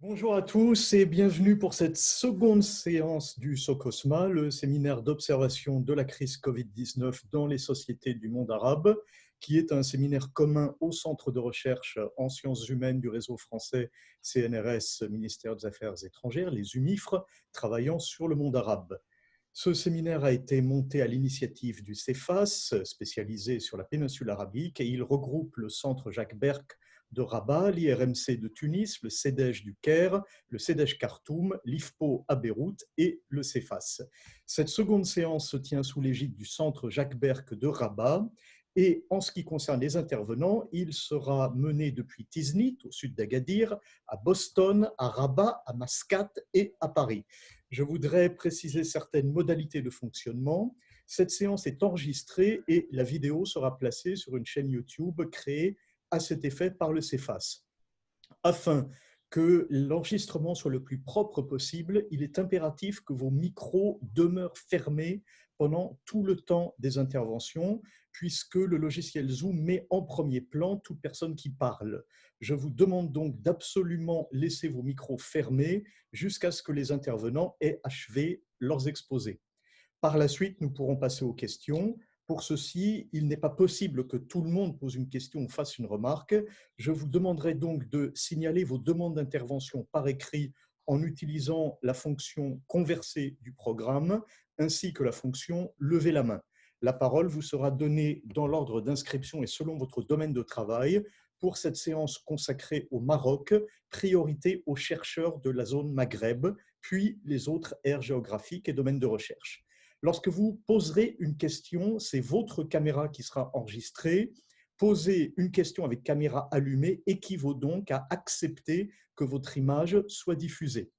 Bonjour à tous et bienvenue pour cette seconde séance du SOCOSMA, le séminaire d'observation de la crise Covid-19 dans les sociétés du monde arabe, qui est un séminaire commun au Centre de recherche en sciences humaines du réseau français CNRS, Ministère des Affaires étrangères, les UMIFRE, travaillant sur le monde arabe. Ce séminaire a été monté à l'initiative du CEFAS, spécialisé sur la péninsule arabique, et il regroupe le Centre Jacques Berck de Rabat, l'IRMC de Tunis, le CEDEJ du Caire, le CEDEJ Khartoum, l'IFPO à Beyrouth et le CEFAS. Cette seconde séance se tient sous l'égide du Centre Jacques Berck de Rabat. Et en ce qui concerne les intervenants, il sera mené depuis Tiznit, au sud d'Agadir, à Boston, à Rabat, à Mascate et à Paris. Je voudrais préciser certaines modalités de fonctionnement. Cette séance est enregistrée et la vidéo sera placée sur une chaîne YouTube créée à cet effet par le CEFAS. Afin que l'enregistrement soit le plus propre possible, il est impératif que vos micros demeurent fermés pendant tout le temps des interventions, puisque le logiciel Zoom met en premier plan toute personne qui parle. Je vous demande donc d'absolument laisser vos micros fermés jusqu'à ce que les intervenants aient achevé leurs exposés. Par la suite, nous pourrons passer aux questions. Pour ceci, il n'est pas possible que tout le monde pose une question ou fasse une remarque. Je vous demanderai donc de signaler vos demandes d'intervention par écrit en utilisant la fonction converser du programme ainsi que la fonction lever la main. La parole vous sera donnée dans l'ordre d'inscription et selon votre domaine de travail. Pour cette séance consacrée au Maroc, priorité aux chercheurs de la zone Maghreb, puis les autres aires géographiques et domaines de recherche. Lorsque vous poserez une question, c'est votre caméra qui sera enregistrée. Poser une question avec caméra allumée équivaut donc à accepter que votre image soit diffusée.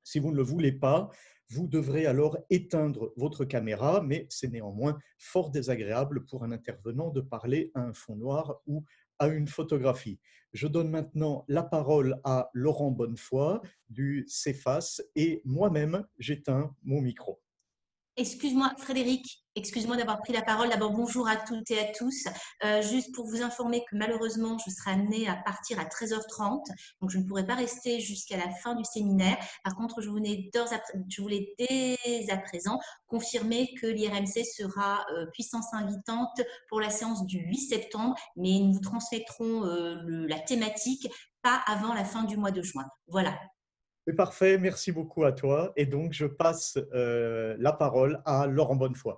Si vous ne le voulez pas, vous devrez alors éteindre votre caméra, mais c'est néanmoins fort désagréable pour un intervenant de parler à un fond noir ou à une photographie. Je donne maintenant la parole à Laurent Bonnefoy du CEFAS et moi-même, j'éteins mon micro. Excuse-moi, Frédéric, excuse-moi d'avoir pris la parole. D'abord, bonjour à toutes et à tous. Juste pour vous informer que malheureusement, je serai amenée à partir à 13h30, donc je ne pourrai pas rester jusqu'à la fin du séminaire. Par contre, je voulais dès à présent confirmer que l'IRMC sera puissance invitante pour la séance du 8 septembre, mais nous vous transmettrons la thématique pas avant la fin du mois de juin. Voilà. C'est parfait, merci beaucoup à toi. Et donc, je passe la parole à Laurent Bonnefoy.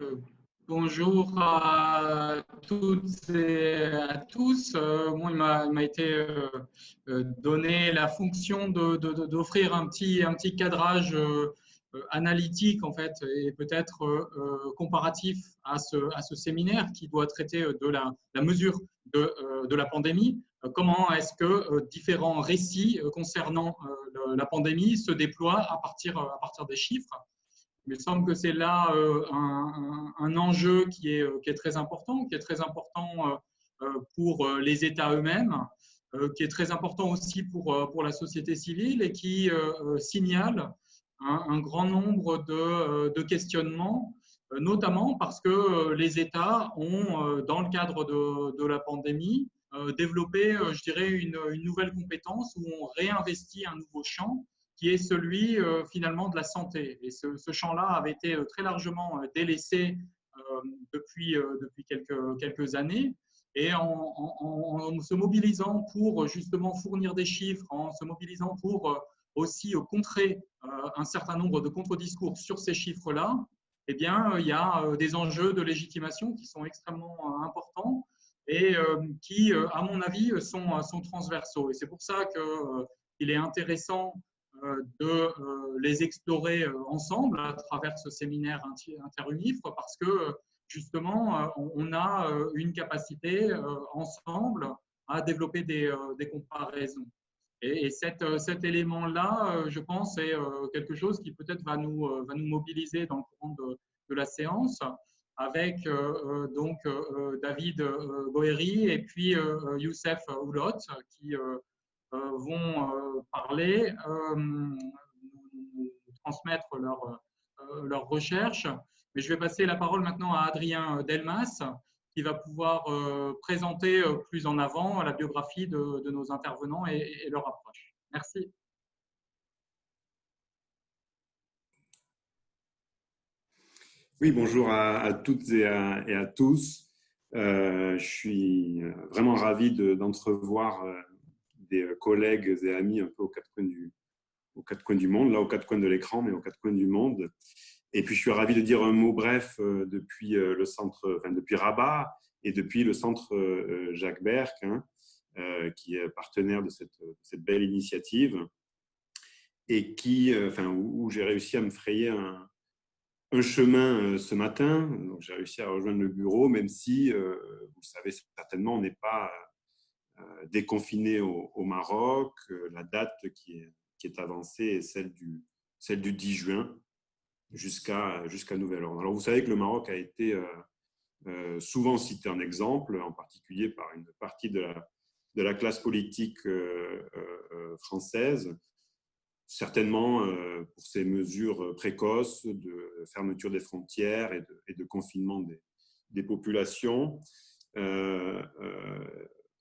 Euh, Bonjour à toutes et à tous. Moi, il m'a été donné la fonction d'offrir un petit cadrage analytique en fait et peut-être comparatif à ce séminaire qui doit traiter de la mesure de la pandémie. Comment est-ce que différents récits concernant la pandémie se déploient à partir des chiffres? Il me semble que c'est là un enjeu qui est très important, pour les États eux-mêmes, qui est très important aussi pour la société civile et qui signale un grand nombre de questionnements, notamment parce que les États ont, dans le cadre de la pandémie, développé, je dirais, une nouvelle compétence où on réinvestit un nouveau champ qui est celui finalement de la santé. Et ce champ-là avait été très largement délaissé depuis quelques années. Et en se mobilisant pour justement fournir des chiffres, en se mobilisant pour aussi contrer un certain nombre de contre-discours sur ces chiffres-là, eh bien, il y a des enjeux de légitimation qui sont extrêmement importants et qui, à mon avis, sont transversaux. Et c'est pour ça qu'il est intéressant de les explorer ensemble à travers ce séminaire interunifre parce que justement, on a une capacité ensemble à développer des comparaisons. Et cet élément-là, je pense, est quelque chose qui peut-être va nous mobiliser dans le courant de la séance avec donc David Boeri et puis Youssef Oulot qui vont parler, nous transmettre leurs recherches. Mais je vais passer la parole maintenant à Adrien Delmas, qui va pouvoir présenter plus en avant la biographie de nos intervenants et leur approche. Merci. Oui, bonjour à toutes et à tous. Je suis vraiment ravi d'entrevoir des collègues et amis un peu aux quatre coins du monde, là aux quatre coins de l'écran, mais aux quatre coins du monde. Et puis je suis ravi de dire un mot bref depuis le centre, enfin depuis Rabat et depuis le centre Jacques Berck, hein, qui est partenaire de cette belle initiative et où j'ai réussi à me frayer un chemin ce matin. Donc, j'ai réussi à rejoindre le bureau, même si, vous le savez certainement, on n'est pas déconfiné au Maroc. La date qui est avancée est celle du 10 juin jusqu'à nouvel ordre. Alors, vous savez que le Maroc a été souvent cité en exemple, en particulier par une partie de la classe politique française, certainement pour ces mesures précoces de fermeture des frontières et de confinement des populations.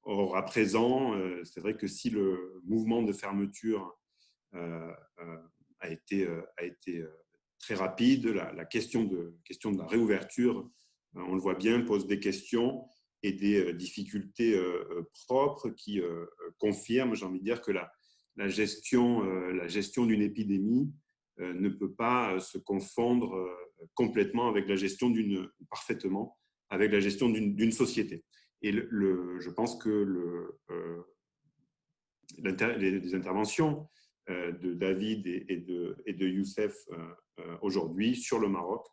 Or, à présent, c'est vrai que si le mouvement de fermeture a été très rapide, la question de la réouverture, on le voit bien, pose des questions et des difficultés propres qui confirment, j'ai envie de dire, que la gestion d'une épidémie ne peut pas se confondre complètement avec la gestion parfaitement avec la gestion d'une société. Et je pense que les interventions de David et de Youssef aujourd'hui sur le Maroc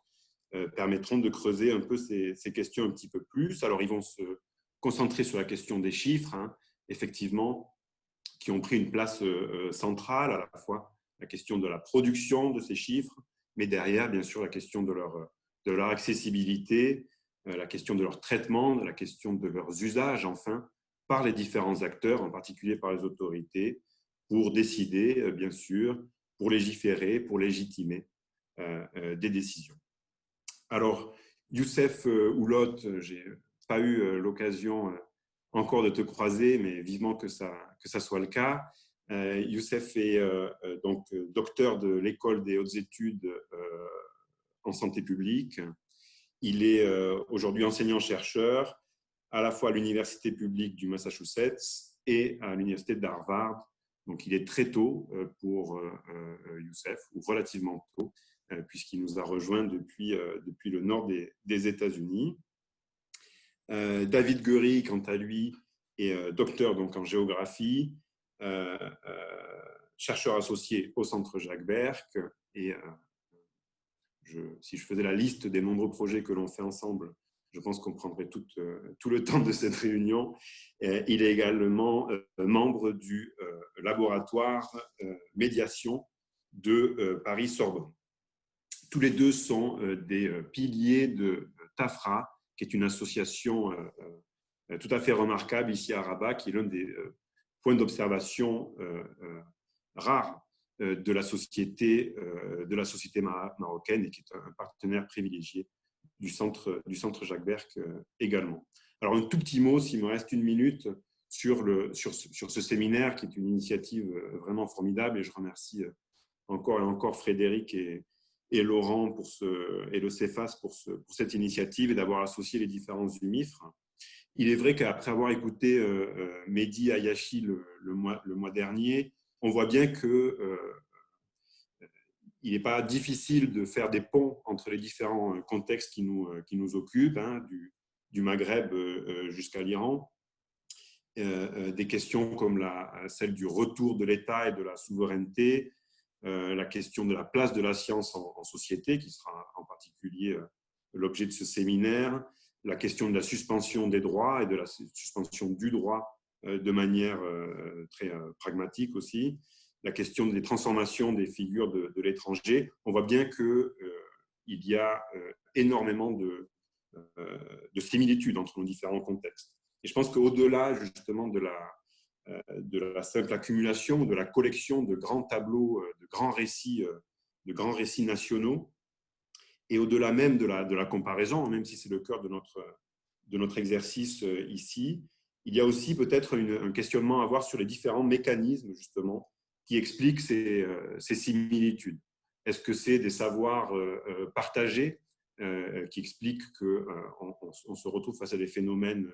permettront de creuser un peu ces questions un petit peu plus. Alors, ils vont se concentrer sur la question des chiffres, hein, effectivement, qui ont pris une place centrale, à la fois la question de la production de ces chiffres, mais derrière, bien sûr, la question de leur accessibilité, la question de leur traitement, la question de leurs usages, enfin, par les différents acteurs, en particulier par les autorités, pour décider, bien sûr, pour légiférer, pour légitimer des décisions. Alors, Youssef Oulot, je n'ai pas eu l'occasion encore de te croiser, mais vivement que ça soit le cas. Youssef est donc docteur de l'école des hautes études en santé publique. Il est aujourd'hui enseignant-chercheur à la fois à l'université publique du Massachusetts et à l'université d'Harvard. Donc, il est très tôt pour Youssef, ou relativement tôt, puisqu'il nous a rejoints depuis le nord des États-Unis. David Guery, quant à lui, est docteur donc, en géographie, chercheur associé au Centre Jacques Berck. Et si je faisais la liste des nombreux projets que l'on fait ensemble, je pense qu'on prendrait tout le temps de cette réunion. Il est également membre du laboratoire médiation de Paris-Sorbonne. Tous les deux sont des piliers de TAFRA, qui est une association tout à fait remarquable ici à Rabat, qui est l'un des points d'observation rares de la société marocaine et qui est un partenaire privilégié du centre Jacques Berck également. Alors, un tout petit mot, s'il me reste une minute, sur ce séminaire, qui est une initiative vraiment formidable, et je remercie encore et encore Frédéric et Laurent et le CEFAS pour cette initiative et d'avoir associé les différents UMIFRE. Il est vrai qu'après avoir écouté Mehdi Ayashi le mois dernier, on voit bien que il n'est pas difficile de faire des ponts entre les différents contextes qui nous occupent, hein, du Maghreb jusqu'à l'Iran. Des questions comme celle du retour de l'État et de la souveraineté, la question de la place de la science en société, qui sera en particulier l'objet de ce séminaire, la question de la suspension des droits et de la suspension du droit de manière très pragmatique aussi, la question des transformations des figures de l'étranger. On voit bien qu'il y a énormément de similitudes entre nos différents contextes. Et je pense qu'au-delà justement de la simple accumulation, de la collection de grands tableaux, de grands récits nationaux, et au-delà même de la comparaison, même si c'est le cœur de de notre exercice ici. Il y a aussi peut-être un questionnement à avoir sur les différents mécanismes, justement, qui expliquent ces similitudes. Est-ce que c'est des savoirs partagés qui expliquent qu'on se retrouve face à des phénomènes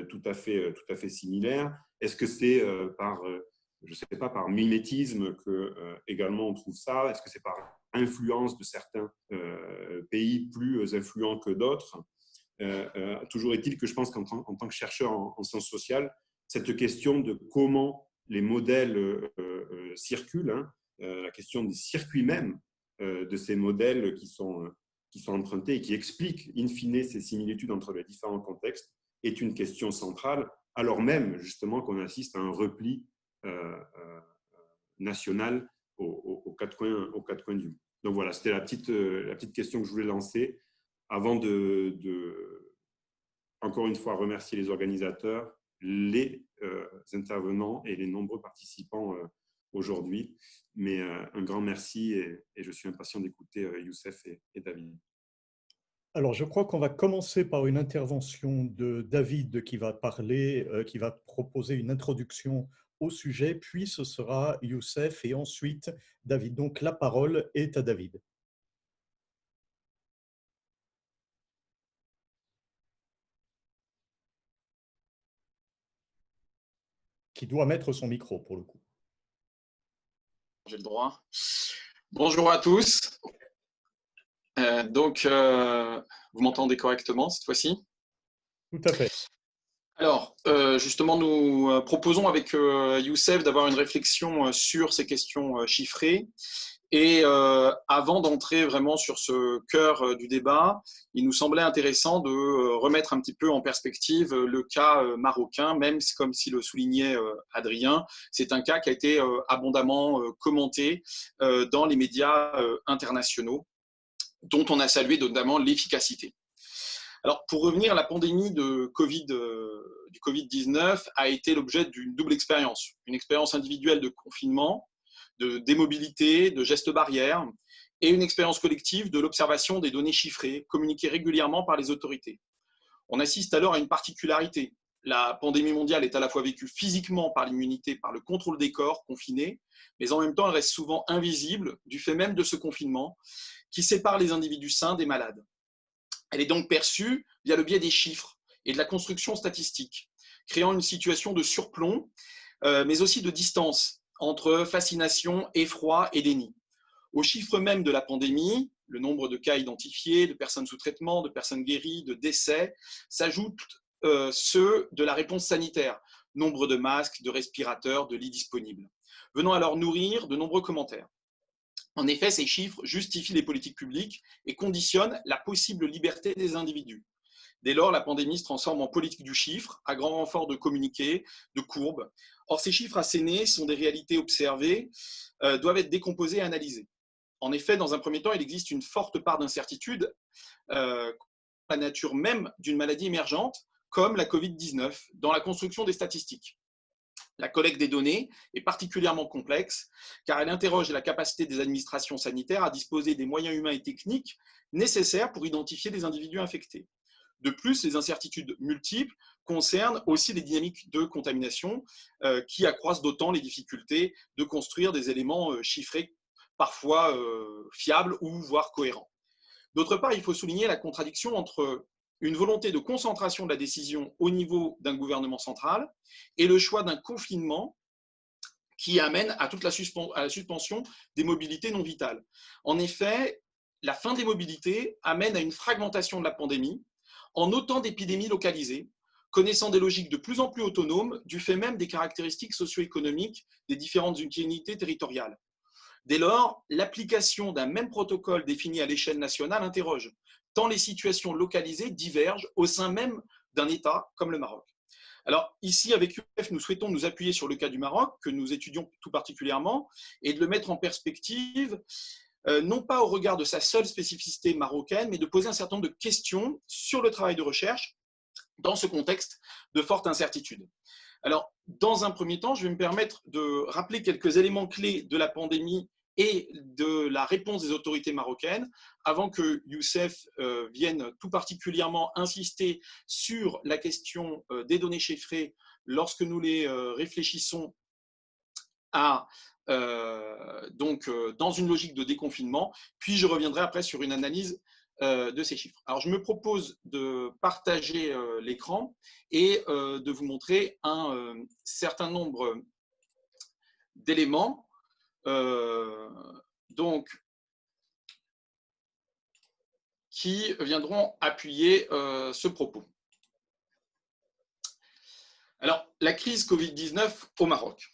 tout à fait similaires? Est-ce que c'est je ne sais pas, par mimétisme que également on trouve ça? Est-ce que c'est par influence de certains pays plus influents que d'autres? Toujours est-il que je pense qu'en tant que chercheur en sciences sociales, cette question de comment les modèles circulent, hein, la question des circuits même de ces modèles qui sont empruntés et qui expliquent in fine ces similitudes entre les différents contextes est une question centrale, alors même justement qu'on assiste à un repli national aux quatre coins du monde. Donc voilà, c'était la petite question que je voulais lancer avant encore une fois, remercier les organisateurs, les intervenants et les nombreux participants aujourd'hui. Mais un grand merci et je suis impatient d'écouter Youssef et David. Alors, je crois qu'on va commencer par une intervention de David qui va parler, qui va proposer une introduction au sujet, puis ce sera Youssef et ensuite David. Donc, la parole est à David. Qui doit mettre son micro pour le coup. J'ai le droit. Bonjour à tous. Vous m'entendez correctement cette fois-ci? Tout à fait. Alors, justement, nous proposons avec Youssef d'avoir une réflexion sur ces questions chiffrées. Et avant d'entrer vraiment sur ce cœur du débat, il nous semblait intéressant de remettre un petit peu en perspective le cas marocain, même comme si le soulignait Adrien, c'est un cas qui a été abondamment commenté dans les médias internationaux, dont on a salué notamment l'efficacité. Alors, pour revenir, la pandémie du Covid-19 a été l'objet d'une double expérience. Une expérience individuelle de confinement, de démobilité, de gestes barrières, et une expérience collective de l'observation des données chiffrées, communiquées régulièrement par les autorités. On assiste alors à une particularité. La pandémie mondiale est à la fois vécue physiquement par l'immunité, par le contrôle des corps confinés, mais en même temps, elle reste souvent invisible du fait même de ce confinement qui sépare les individus sains des malades. Elle est donc perçue via le biais des chiffres et de la construction statistique, créant une situation de surplomb, mais aussi de distance entre fascination, effroi et déni. Aux chiffres même de la pandémie, le nombre de cas identifiés, de personnes sous traitement, de personnes guéries, de décès, s'ajoutent ceux de la réponse sanitaire, nombre de masques, de respirateurs, de lits disponibles, venant alors nourrir de nombreux commentaires. En effet, ces chiffres justifient les politiques publiques et conditionnent la possible liberté des individus. Dès lors, la pandémie se transforme en politique du chiffre, à grand renfort de communiqués, de courbes. Or, ces chiffres assénés sont des réalités observées, doivent être décomposées et analysées. En effet, dans un premier temps, il existe une forte part d'incertitude la nature même d'une maladie émergente, comme la Covid-19, dans la construction des statistiques. La collecte des données est particulièrement complexe car elle interroge la capacité des administrations sanitaires à disposer des moyens humains et techniques nécessaires pour identifier les individus infectés. De plus, les incertitudes multiples concernent aussi les dynamiques de contamination qui accroissent d'autant les difficultés de construire des éléments chiffrés parfois fiables ou voire cohérents. D'autre part, il faut souligner la contradiction entre une volonté de concentration de la décision au niveau d'un gouvernement central et le choix d'un confinement qui amène à toute la suspension des mobilités non vitales. En effet, la fin des mobilités amène à une fragmentation de la pandémie en autant d'épidémies localisées, connaissant des logiques de plus en plus autonomes du fait même des caractéristiques socio-économiques des différentes unités territoriales. Dès lors, l'application d'un même protocole défini à l'échelle nationale interroge, tant les situations localisées divergent au sein même d'un État comme le Maroc. Alors ici, avec UF, nous souhaitons nous appuyer sur le cas du Maroc, que nous étudions tout particulièrement, et de le mettre en perspective, non pas au regard de sa seule spécificité marocaine, mais de poser un certain nombre de questions sur le travail de recherche dans ce contexte de forte incertitude. Alors, dans un premier temps, je vais me permettre de rappeler quelques éléments clés de la pandémie et de la réponse des autorités marocaines, avant que Youssef vienne tout particulièrement insister sur la question des données chiffrées lorsque nous les réfléchissons dans une logique de déconfinement, puis je reviendrai après sur une analyse de ces chiffres. Alors, je me propose de partager l'écran et de vous montrer un certain nombre d'éléments. Qui viendront appuyer ce propos. Alors, la crise Covid-19 au Maroc.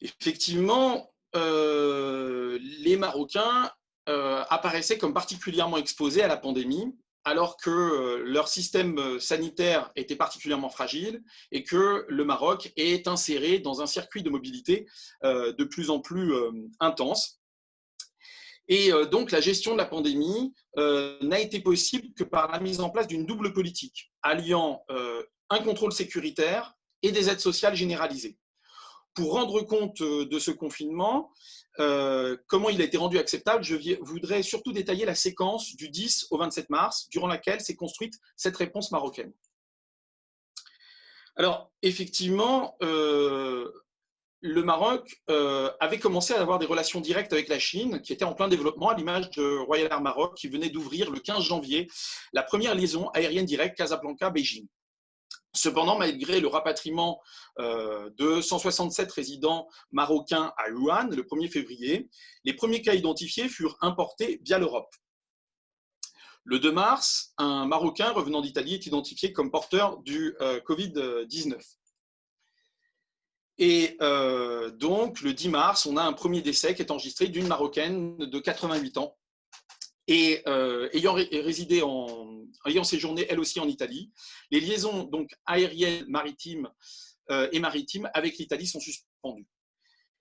Effectivement, les Marocains apparaissaient comme particulièrement exposés à la pandémie, alors que leur système sanitaire était particulièrement fragile et que le Maroc est inséré dans un circuit de mobilité de plus en plus intense. Et donc, la gestion de la pandémie n'a été possible que par la mise en place d'une double politique, alliant un contrôle sécuritaire et des aides sociales généralisées. Pour rendre compte de ce confinement, comment il a été rendu acceptable, je voudrais surtout détailler la séquence du 10 au 27 mars, durant laquelle s'est construite cette réponse marocaine. Alors, effectivement, le Maroc avait commencé à avoir des relations directes avec la Chine, qui était en plein développement, à l'image de Royal Air Maroc, qui venait d'ouvrir le 15 janvier la première liaison aérienne directe Casablanca-Beijing. Cependant, malgré le rapatriement de 167 résidents marocains à Wuhan le 1er février, les premiers cas identifiés furent importés via l'Europe. Le 2 mars, un Marocain revenant d'Italie est identifié comme porteur du Covid-19. Et donc, le 10 mars, on a un premier décès qui est enregistré d'une Marocaine de 88 ans et ayant séjourné elle aussi en Italie. Les liaisons donc aériennes, maritimes et maritimes avec l'Italie sont suspendues.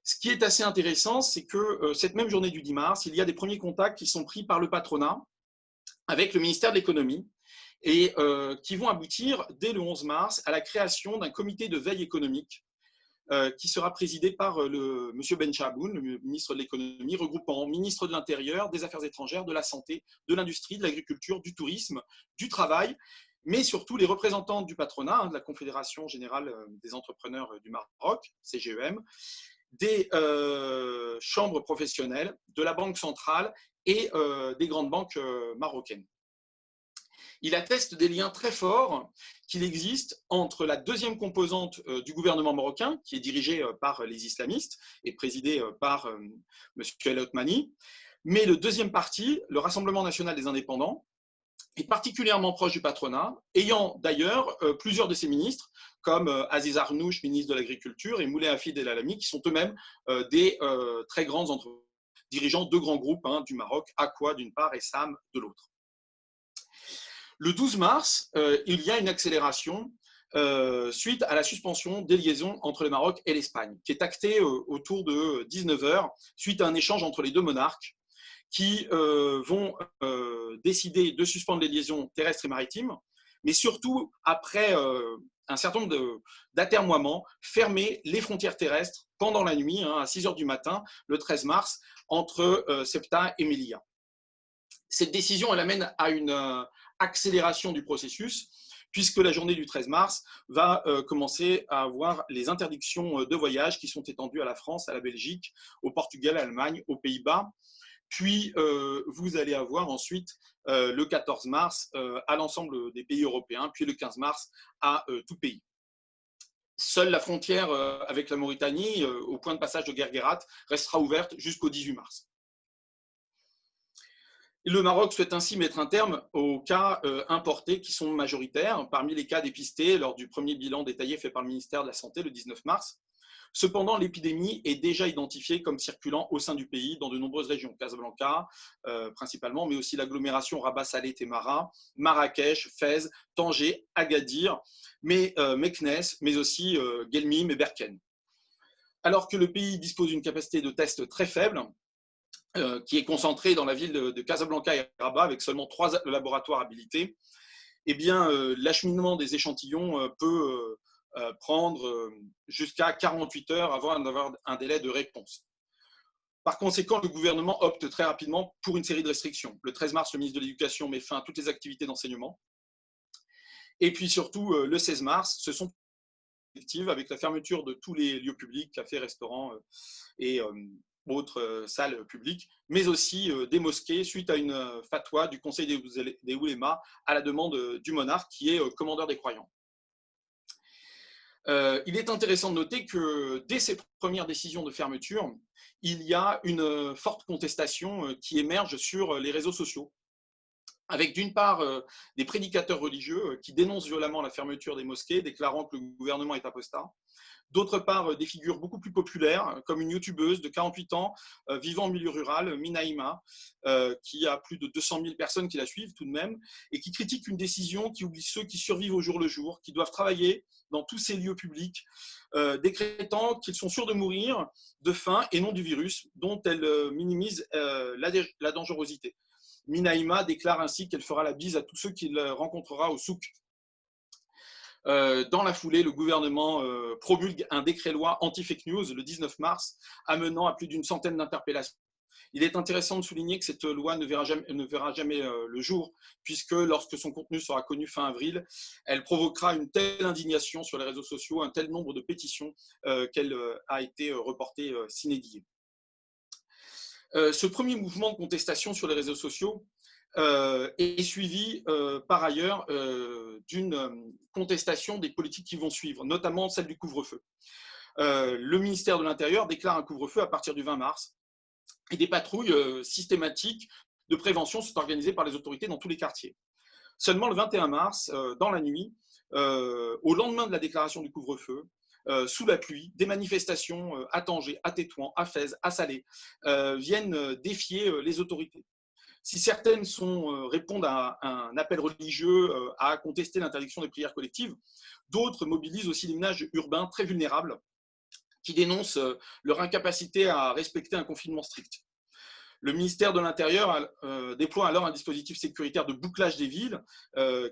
Ce qui est assez intéressant, c'est que cette même journée du 10 mars, il y a des premiers contacts qui sont pris par le patronat avec le ministère de l'économie et qui vont aboutir dès le 11 mars à la création d'un comité de veille économique qui sera présidé par M. Ben Chaboun, le ministre de l'économie, regroupant ministre de l'Intérieur, des Affaires étrangères, de la Santé, de l'Industrie, de l'Agriculture, du Tourisme, du Travail, mais surtout les représentants du patronat, de la Confédération générale des entrepreneurs du Maroc, CGEM, des chambres professionnelles, de la Banque centrale et des grandes banques marocaines. Il atteste des liens très forts qu'il existe entre la deuxième composante du gouvernement marocain, qui est dirigée par les islamistes et présidée par M. El Othmani, mais le deuxième parti, le Rassemblement national des indépendants, est particulièrement proche du patronat, ayant d'ailleurs plusieurs de ses ministres, comme Aziz Arnouch, ministre de l'Agriculture, et Moulay Hafid El Alami, qui sont eux-mêmes des très grands entreprises, dirigeant deux grands groupes du Maroc, Aqua d'une part et SAM de l'autre. Le 12 mars, il y a une accélération suite à la suspension des liaisons entre le Maroc et l'Espagne, qui est actée autour de 19 h, suite à un échange entre les deux monarques qui vont décider de suspendre les liaisons terrestres et maritimes, mais surtout, après un certain nombre d'atermoiements, fermer les frontières terrestres pendant la nuit, à 6 h du matin, le 13 mars, entre Ceuta et Melilla. Cette décision, elle amène à une accélération du processus, puisque la journée du 13 mars va commencer à avoir les interdictions de voyage qui sont étendues à la France, à la Belgique, au Portugal, à l'Allemagne, aux Pays-Bas. Puis, vous allez avoir ensuite le 14 mars à l'ensemble des pays européens, puis le 15 mars à tout pays. Seule la frontière avec la Mauritanie, au point de passage de Guerguerat, restera ouverte jusqu'au 18 mars. Le Maroc souhaite ainsi mettre un terme aux cas importés qui sont majoritaires, parmi les cas dépistés lors du premier bilan détaillé fait par le ministère de la Santé le 19 mars. Cependant, l'épidémie est déjà identifiée comme circulant au sein du pays dans de nombreuses régions, Casablanca principalement, mais aussi l'agglomération Rabat-Salé-Temara, Marrakech, Fès, Tanger, Agadir, Meknès, mais aussi Guelmim et Berkane. Alors que le pays dispose d'une capacité de test très faible, qui est concentrée dans la ville de Casablanca et Rabat, avec seulement 3 laboratoires habilités, eh bien, l'acheminement des échantillons peut prendre jusqu'à 48 heures avant d'avoir un délai de réponse. Par conséquent, le gouvernement opte très rapidement pour une série de restrictions. Le 13 mars, le ministre de l'Éducation met fin à toutes les activités d'enseignement. Et puis surtout, le 16 mars, ce sont effectives avec la fermeture de tous les lieux publics, cafés, restaurants et autres salles publiques, mais aussi des mosquées suite à une fatwa du Conseil des oulémas à la demande du monarque qui est commandeur des croyants. Il est intéressant de noter que dès ces premières décisions de fermeture, il y a une forte contestation qui émerge sur les réseaux sociaux, avec d'une part des prédicateurs religieux qui dénoncent violemment la fermeture des mosquées, déclarant que le gouvernement est apostat. D'autre part, des figures beaucoup plus populaires, comme une youtubeuse de 48 ans, vivant en milieu rural, Minaïma, qui a plus de 200 000 personnes qui la suivent tout de même, et qui critique une décision qui oublie ceux qui survivent au jour le jour, qui doivent travailler dans tous ces lieux publics, décrétant qu'ils sont sûrs de mourir de faim et non du virus, dont elle minimise la dangerosité. Minaïma déclare ainsi qu'elle fera la bise à tous ceux qu'il rencontrera au souk. Dans la foulée, le gouvernement promulgue un décret-loi anti-fake news le 19 mars, amenant à plus d'une centaine d'interpellations. Il est intéressant de souligner que cette loi ne verra jamais le jour, puisque lorsque son contenu sera connu fin avril, elle provoquera une telle indignation sur les réseaux sociaux, un tel nombre de pétitions qu'elle a été reportée sine die. Ce premier mouvement de contestation sur les réseaux sociaux est suivi par ailleurs d'une contestation des politiques qui vont suivre, notamment celle du couvre-feu. Le ministère de l'Intérieur déclare un couvre-feu à partir du 20 mars et des patrouilles systématiques de prévention sont organisées par les autorités dans tous les quartiers. Seulement le 21 mars, dans la nuit, au lendemain de la déclaration du couvre-feu, sous la pluie, des manifestations à Tanger, à Tétouan, à Fès, à Salé viennent défier les autorités. Si certaines répondent à un appel religieux à contester l'interdiction des prières collectives, d'autres mobilisent aussi les ménages urbains très vulnérables qui dénoncent leur incapacité à respecter un confinement strict. Le ministère de l'Intérieur déploie alors un dispositif sécuritaire de bouclage des villes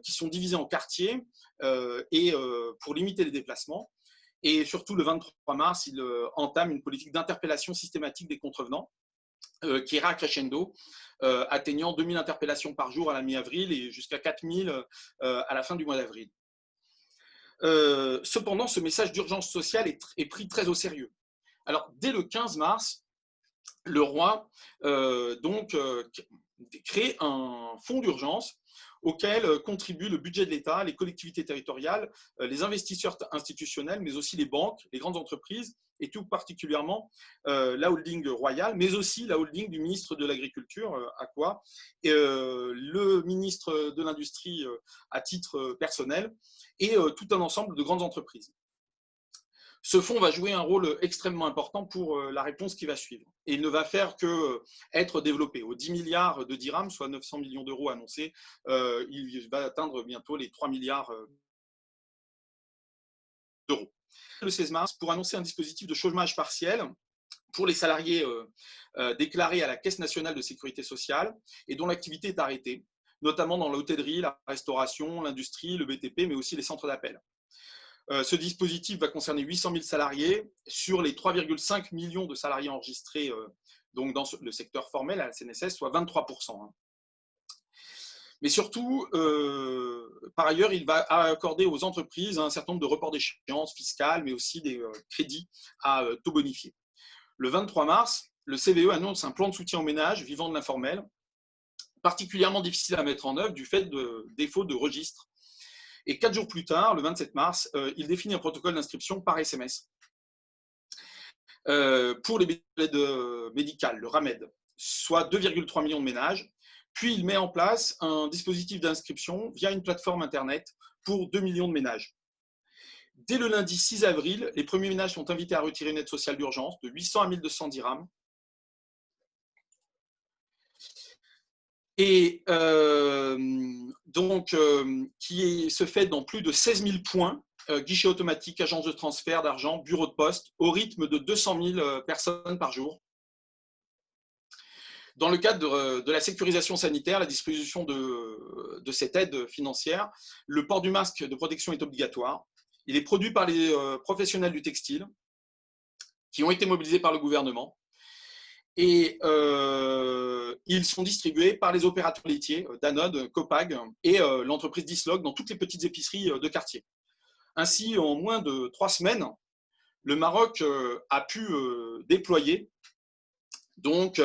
qui sont divisés en quartiers pour limiter les déplacements. Et surtout, le 23 mars, il entame une politique d'interpellation systématique des contrevenants qui ira crescendo, atteignant 2000 interpellations par jour à la mi-avril et jusqu'à 4000 à la fin du mois d'avril. Cependant, ce message d'urgence sociale est pris très au sérieux. Alors, dès le 15 mars, le roi crée un fonds d'urgence auquel contribuent le budget de l'État, les collectivités territoriales, les investisseurs institutionnels, mais aussi les banques, les grandes entreprises, et tout particulièrement la holding royale, mais aussi la holding du ministre de l'Agriculture, Aqua, et le ministre de l'Industrie à titre personnel, et tout un ensemble de grandes entreprises. Ce fonds va jouer un rôle extrêmement important pour la réponse qui va suivre. Et il ne va faire qu'être développé. Aux 10 milliards de dirhams, soit 900 millions d'euros annoncés, il va atteindre bientôt les 3 milliards d'euros. Le 16 mars, pour annoncer un dispositif de chômage partiel pour les salariés déclarés à la Caisse nationale de sécurité sociale et dont l'activité est arrêtée, notamment dans l'hôtellerie, la restauration, l'industrie, le BTP, mais aussi les centres d'appel. Ce dispositif va concerner 800 000 salariés sur les 3,5 millions de salariés enregistrés donc dans le secteur formel à la CNSS, soit 23%. Mais surtout, par ailleurs, il va accorder aux entreprises un certain nombre de reports d'échéances fiscales, mais aussi des crédits à taux bonifiés. Le 23 mars, le CVE annonce un plan de soutien aux ménages vivant de l'informel, particulièrement difficile à mettre en œuvre du fait de défaut de registre. Et 4 jours plus tard, le 27 mars, il définit un protocole d'inscription par SMS pour les aides médicales, le RAMED, soit 2,3 millions de ménages. Puis, il met en place un dispositif d'inscription via une plateforme Internet pour 2 millions de ménages. Dès le lundi 6 avril, les premiers ménages sont invités à retirer une aide sociale d'urgence de 800 à 1200 dirhams. Et qui se fait dans plus de 16 000 points, guichets automatiques, agences de transfert d'argent, bureaux de poste, au rythme de 200 000 personnes par jour. Dans le cadre de la sécurisation sanitaire, la distribution de cette aide financière, le port du masque de protection est obligatoire. Il est produit par les professionnels du textile qui ont été mobilisés par le gouvernement. Et ils sont distribués par les opérateurs laitiers, Danone, Copag et l'entreprise Dislog dans toutes les petites épiceries de quartier. Ainsi, en moins de 3 semaines, le Maroc a pu déployer donc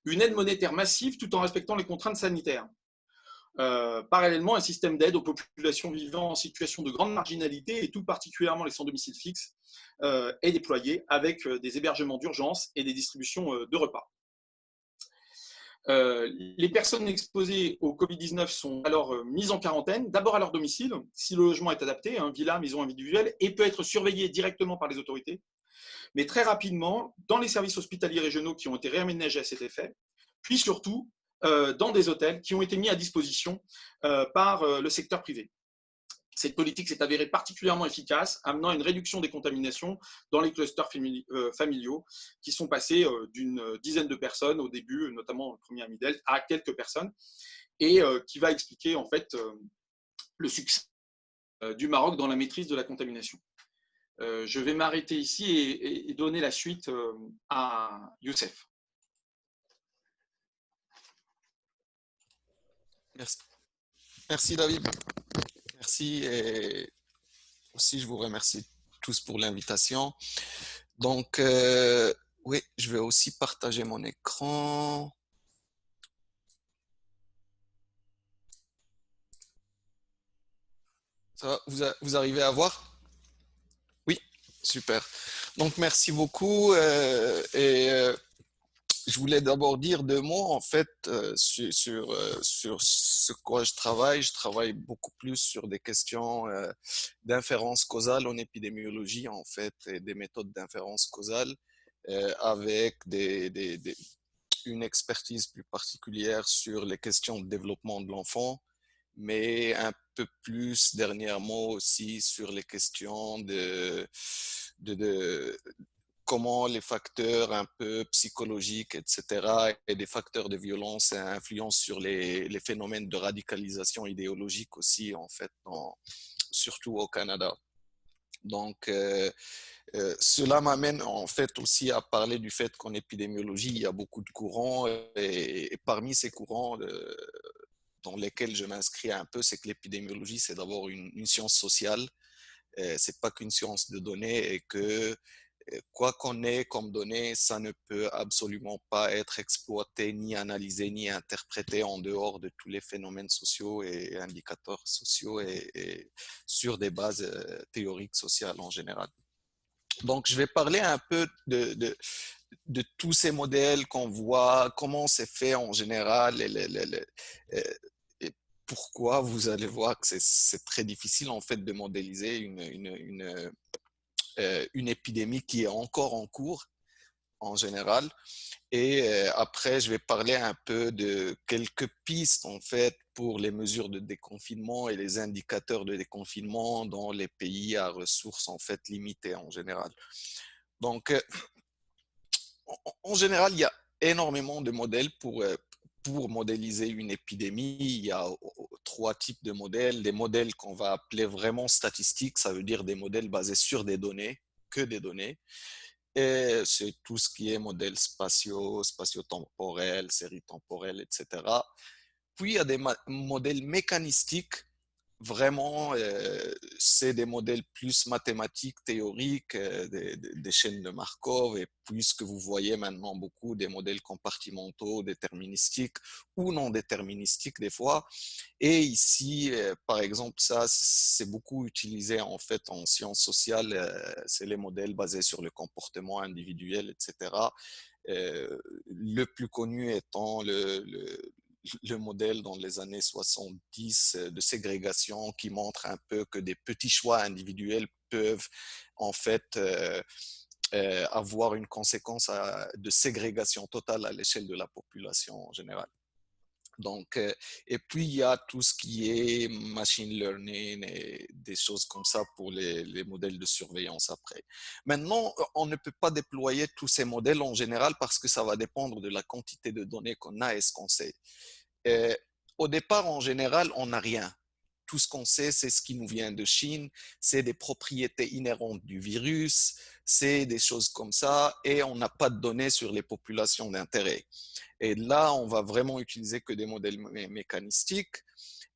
une aide monétaire massive tout en respectant les contraintes sanitaires. Parallèlement, un système d'aide aux populations vivant en situation de grande marginalité, et tout particulièrement les sans domicile fixe, est déployé avec des hébergements d'urgence et des distributions de repas. Les personnes exposées au Covid-19 sont alors mises en quarantaine, d'abord à leur domicile, si le logement est adapté, villa, maison individuelle, et peut être surveillé directement par les autorités. Mais très rapidement, dans les services hospitaliers régionaux qui ont été réaménagés à cet effet, puis surtout dans des hôtels qui ont été mis à disposition par le secteur privé. Cette politique s'est avérée particulièrement efficace, amenant à une réduction des contaminations dans les clusters familiaux qui sont passés d'une dizaine de personnes au début, notamment le premier à Midel, à quelques personnes, et qui va expliquer en fait le succès du Maroc dans la maîtrise de la contamination. Je vais m'arrêter ici et donner la suite à Youssef. Merci David. Merci et aussi je vous remercie tous pour l'invitation. Donc oui, je vais aussi partager mon écran. Ça va, vous arrivez à voir? Oui, super. Donc merci beaucoup je voulais d'abord dire 2 mots en fait sur ce quoi je travaille. Je travaille beaucoup plus sur des questions d'inférence causale en épidémiologie en fait et des méthodes d'inférence causale avec une expertise plus particulière sur les questions de développement de l'enfant, mais un peu plus dernièrement aussi sur les questions de comment les facteurs un peu psychologiques, etc., et des facteurs de violence influencent sur les phénomènes de radicalisation idéologique aussi, en fait, surtout au Canada. Donc, cela m'amène en fait aussi à parler du fait qu'en épidémiologie, il y a beaucoup de courants et parmi ces courants dans lesquels je m'inscris un peu, c'est que l'épidémiologie, c'est d'abord une science sociale. C'est pas qu'une science de données et que quoi qu'on ait comme données, ça ne peut absolument pas être exploité, ni analysé, ni interprété en dehors de tous les phénomènes sociaux et indicateurs sociaux et sur des bases théoriques sociales en général. Donc, je vais parler un peu de tous ces modèles qu'on voit, comment c'est fait en général et pourquoi vous allez voir que c'est très difficile en fait de modéliser une épidémie qui est encore en cours en général. Et après, je vais parler un peu de quelques pistes en fait pour les mesures de déconfinement et les indicateurs de déconfinement dans les pays à ressources en fait limitées en général. Donc, en général, il y a énormément de modèles pour modéliser une épidémie. Il y a 3 types de modèles. Des modèles qu'on va appeler vraiment statistiques, ça veut dire des modèles basés sur des données, que des données. Et c'est tout ce qui est modèles spatio-temporels, séries temporelles, etc. Puis, il y a des modèles mécanistiques. Vraiment, c'est des modèles plus mathématiques, théoriques, des chaînes de Markov, et puis ce que vous voyez maintenant beaucoup, des modèles compartimentaux, déterministiques ou non déterministiques des fois. Et ici, par exemple, ça, c'est beaucoup utilisé en fait en sciences sociales, c'est les modèles basés sur le comportement individuel, etc. Le plus connu étant le modèle dans les années 70 de ségrégation qui montre un peu que des petits choix individuels peuvent en fait avoir une conséquence de ségrégation totale à l'échelle de la population en général. Donc, et puis il y a tout ce qui est machine learning et des choses comme ça pour les modèles de surveillance après. Maintenant, on ne peut pas déployer tous ces modèles en général parce que ça va dépendre de la quantité de données qu'on a et ce qu'on sait. Au départ, en général, on n'a rien. tout ce qu'on sait, c'est ce qui nous vient de Chine, c'est des propriétés inhérentes du virus, c'est des choses comme ça, et on n'a pas de données sur les populations d'intérêt. Et là, on va vraiment utiliser que des modèles mécanistiques.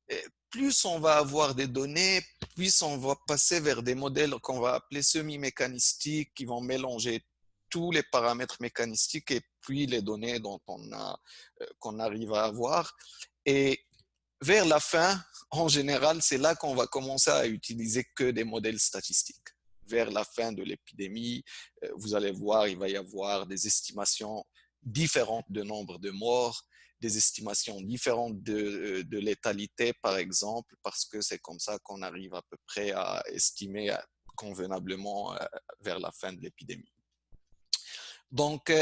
Et plus on va avoir des données, plus on va passer vers des modèles qu'on va appeler semi-mécanistiques, qui vont mélanger tous les paramètres mécanistiques et puis les données qu'on arrive à avoir. Et vers la fin, en général, c'est là qu'on va commencer à utiliser que des modèles statistiques. Vers la fin de l'épidémie, vous allez voir, il va y avoir des estimations différentes de nombre de morts, des estimations différentes de létalité, par exemple, parce que c'est comme ça qu'on arrive à peu près à estimer convenablement vers la fin de l'épidémie. Donc,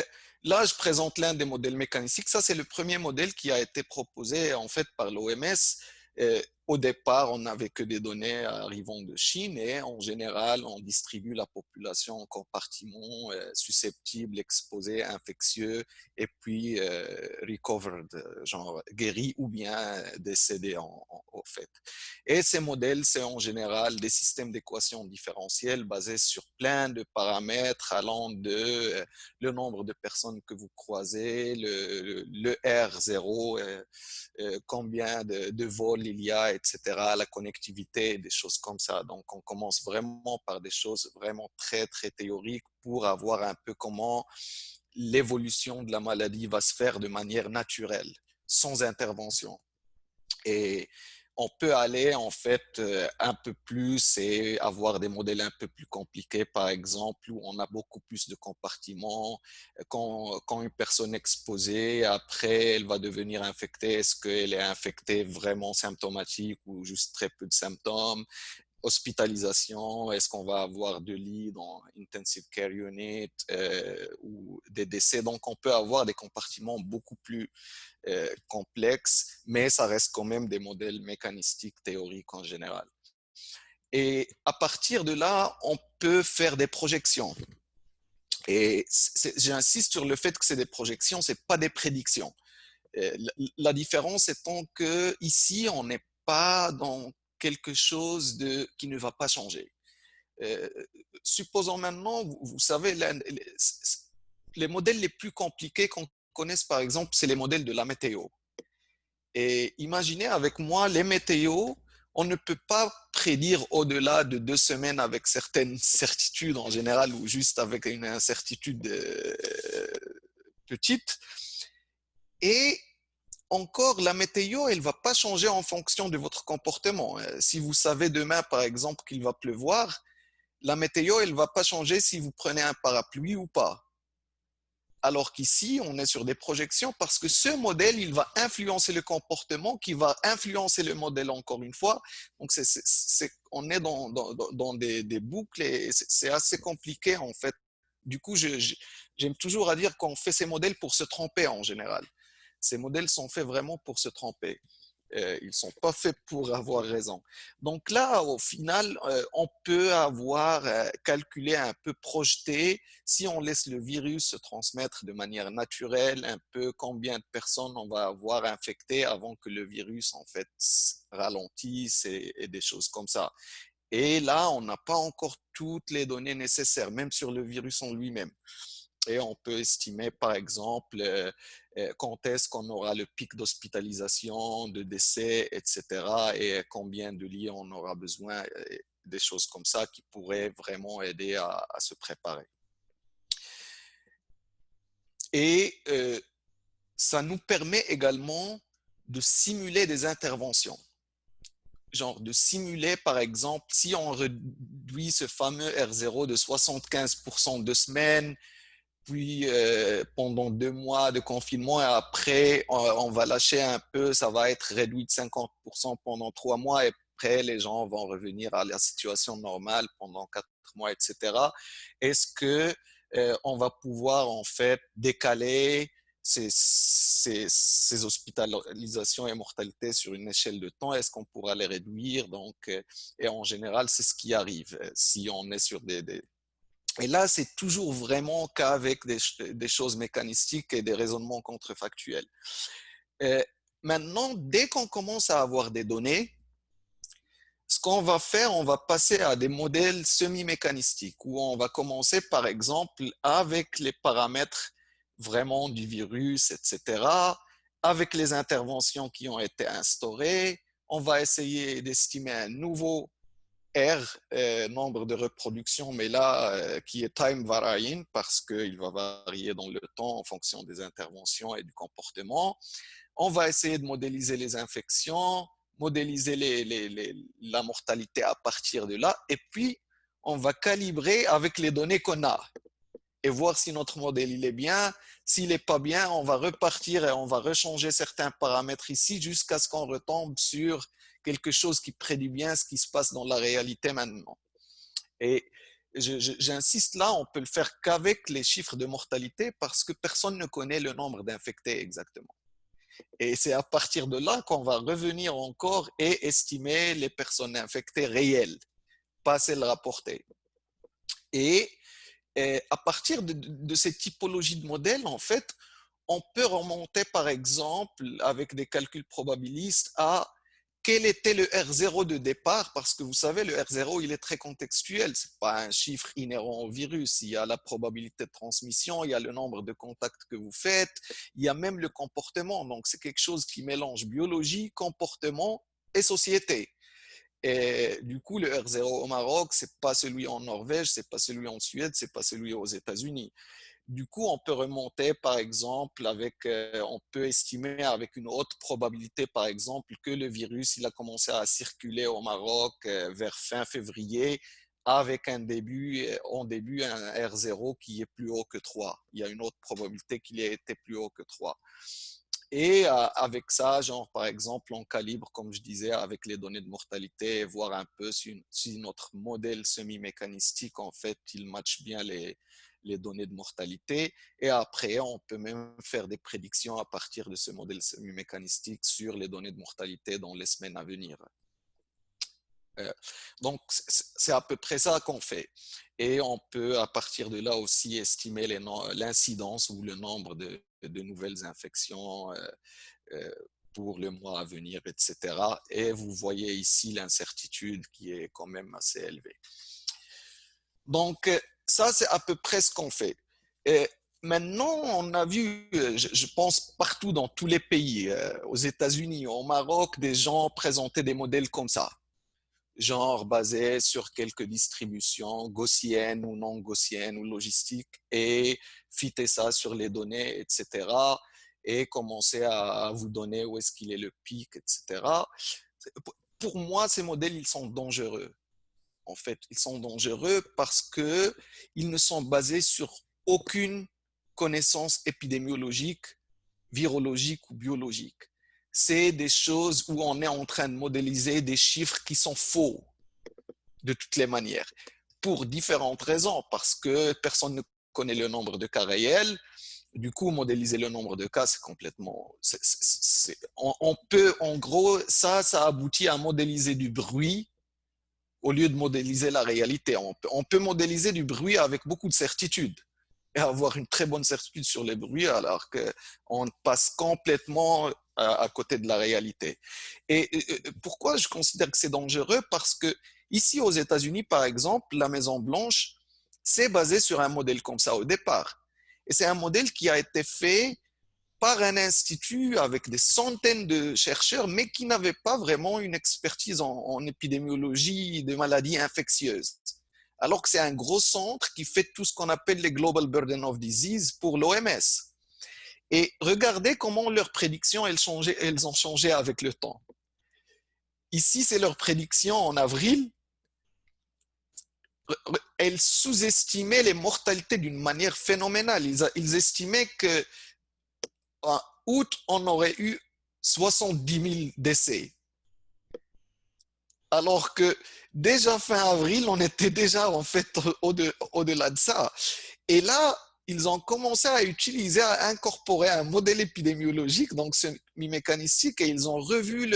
là, je présente l'un des modèles mécanistiques. Ça, c'est le premier modèle qui a été proposé en fait par l'OMS. Au départ, on n'avait que des données arrivant de Chine et en général, on distribue la population en compartiments susceptibles, exposés, infectieux et puis recovered, genre guéris ou bien décédés au fait. Et ces modèles, c'est en général des systèmes d'équations différentielles basés sur plein de paramètres allant de le nombre de personnes que vous croisez, le R0, combien de vols il y a, etc., la connectivité, des choses comme ça. Donc, on commence vraiment par des choses vraiment très, très théoriques pour avoir un peu comment l'évolution de la maladie va se faire de manière naturelle, sans intervention. Et on peut aller en fait un peu plus et avoir des modèles un peu plus compliqués, par exemple, où on a beaucoup plus de compartiments. Quand une personne est exposée, après, elle va devenir infectée. Est-ce qu'elle est infectée vraiment symptomatique ou juste très peu de symptômes? Hospitalisation, est-ce qu'on va avoir de lits dans intensive care unit ou des décès? Donc, on peut avoir des compartiments beaucoup plus complexes, mais ça reste quand même des modèles mécanistiques théoriques en général. Et à partir de là, on peut faire des projections. Et j'insiste sur le fait que c'est des projections, c'est pas des prédictions. La différence étant que ici, on n'est pas dans quelque chose qui ne va pas changer. Supposons maintenant, vous savez, les modèles les plus compliqués qu'on connaisse, par exemple, c'est les modèles de la météo. Et imaginez avec moi, les météos, on ne peut pas prédire au-delà de 2 semaines avec certaines certitudes en général ou juste avec une incertitude petite. Et encore, la météo, elle ne va pas changer en fonction de votre comportement. Si vous savez demain, par exemple, qu'il va pleuvoir, la météo, elle ne va pas changer si vous prenez un parapluie ou pas. Alors qu'ici, on est sur des projections parce que ce modèle, il va influencer le comportement qui va influencer le modèle encore une fois. Donc, on est dans des boucles et c'est assez compliqué en fait. Du coup, j'aime toujours à dire qu'on fait ces modèles pour se tromper en général. Ces modèles sont faits vraiment pour se tromper. Ils ne sont pas faits pour avoir raison. Donc là, au final, on peut avoir calculé, un peu projeté, si on laisse le virus se transmettre de manière naturelle, un peu combien de personnes on va avoir infectées avant que le virus, en fait, ralentisse et des choses comme ça. Et là, on n'a pas encore toutes les données nécessaires, même sur le virus en lui-même. Et on peut estimer, par exemple, quand est-ce qu'on aura le pic d'hospitalisation, de décès, etc. et combien de lits on aura besoin, des choses comme ça qui pourraient vraiment aider à se préparer. Et ça nous permet également de simuler des interventions. Genre de simuler, par exemple, si on réduit ce fameux R0 de 75% de semaines, puis pendant 2 mois de confinement et après on va lâcher un peu, ça va être réduit de 50% pendant 3 mois et après les gens vont revenir à la situation normale pendant 4 mois, etc. Est-ce que on va pouvoir en fait décaler ces hospitalisations et mortalités sur une échelle de temps? Est-ce qu'on pourra les réduire? Donc, et en général, c'est ce qui arrive si on est sur Et là, c'est toujours vraiment qu'avec des choses mécanistiques et des raisonnements contrefactuels. Maintenant, dès qu'on commence à avoir des données, ce qu'on va faire, on va passer à des modèles semi-mécanistiques où on va commencer par exemple avec les paramètres vraiment du virus, etc., avec les interventions qui ont été instaurées. On va essayer d'estimer un nouveau R, nombre de reproductions, mais là, qui est time varying parce qu'il va varier dans le temps en fonction des interventions et du comportement. On va essayer de modéliser les infections, modéliser la mortalité à partir de là, et puis on va calibrer avec les données qu'on a et voir si notre modèle il est bien. S'il n'est pas bien, on va repartir et on va rechanger certains paramètres ici jusqu'à ce qu'on retombe sur quelque chose qui prédit bien ce qui se passe dans la réalité maintenant. Et j'insiste là, on ne peut le faire qu'avec les chiffres de mortalité parce que personne ne connaît le nombre d'infectés exactement. Et c'est à partir de là qu'on va revenir encore et estimer les personnes infectées réelles, pas celles rapportées. Et à partir de ces typologies de modèles, en fait, on peut remonter, par exemple, avec des calculs probabilistes, à quel était le R0 de départ, parce que vous savez, le R0, il est très contextuel. Ce n'est pas un chiffre inhérent au virus. Il y a la probabilité de transmission, il y a le nombre de contacts que vous faites, il y a même le comportement. Donc, c'est quelque chose qui mélange biologie, comportement et société. Et du coup, le R0 au Maroc, ce n'est pas celui en Norvège, ce n'est pas celui en Suède, ce n'est pas celui aux États-Unis. Du coup, on peut remonter, par exemple, on peut estimer avec une haute probabilité, par exemple, que le virus il a commencé à circuler au Maroc vers fin février avec en début un R0 qui est plus haut que 3. Il y a une haute probabilité qu'il ait été plus haut que 3. Et avec ça, genre, par exemple, on calibre, comme je disais, avec les données de mortalité, voir un peu si notre modèle semi-mécanistique, en fait, il matche bien les données de mortalité. Et après, on peut même faire des prédictions à partir de ce modèle semi-mécanistique sur les données de mortalité dans les semaines à venir. Donc, c'est à peu près ça qu'on fait. Et on peut, à partir de là aussi, estimer l'incidence ou le nombre de nouvelles infections pour le mois à venir, etc. Et vous voyez ici l'incertitude qui est quand même assez élevée. Donc, ça, c'est à peu près ce qu'on fait. Et maintenant, on a vu, je pense, partout dans tous les pays, aux États-Unis, au Maroc, des gens présentaient des modèles comme ça, genre basés sur quelques distributions gaussiennes ou non gaussiennes ou logistiques, et fitter ça sur les données, etc. et commencer à vous donner où est-ce qu'il est le pic, etc. Pour moi, ces modèles, ils sont dangereux. En fait, ils sont dangereux parce qu'ils ne sont basés sur aucune connaissance épidémiologique, virologique ou biologique. C'est des choses où on est en train de modéliser des chiffres qui sont faux de toutes les manières, pour différentes raisons, parce que personne ne connaît le nombre de cas réels. Du coup, modéliser le nombre de cas, c'est complètement... on peut, en gros, ça aboutit à modéliser du bruit au lieu de modéliser la réalité. On peut modéliser du bruit avec beaucoup de certitude et avoir une très bonne certitude sur les bruits, alors qu'on passe complètement à côté de la réalité. Et pourquoi je considère que c'est dangereux? Parce que ici aux États-Unis, par exemple, la Maison-Blanche, c'est basé sur un modèle comme ça au départ. Et c'est un modèle qui a été fait par un institut avec des centaines de chercheurs, mais qui n'avait pas vraiment une expertise en épidémiologie de maladies infectieuses. Alors que c'est un gros centre qui fait tout ce qu'on appelle les Global Burden of Disease pour l'OMS. Et regardez comment leurs prédictions, elles ont changé avec le temps. Ici, c'est leur prédiction en avril. Elles sous-estimaient les mortalités d'une manière phénoménale. Ils estimaient qu'en août, on aurait eu 70 000 décès. Alors que déjà fin avril, on était déjà en fait au-delà de ça. Et là, ils ont commencé à utiliser, à incorporer un modèle épidémiologique, donc semi-mécanistique, et ils ont revu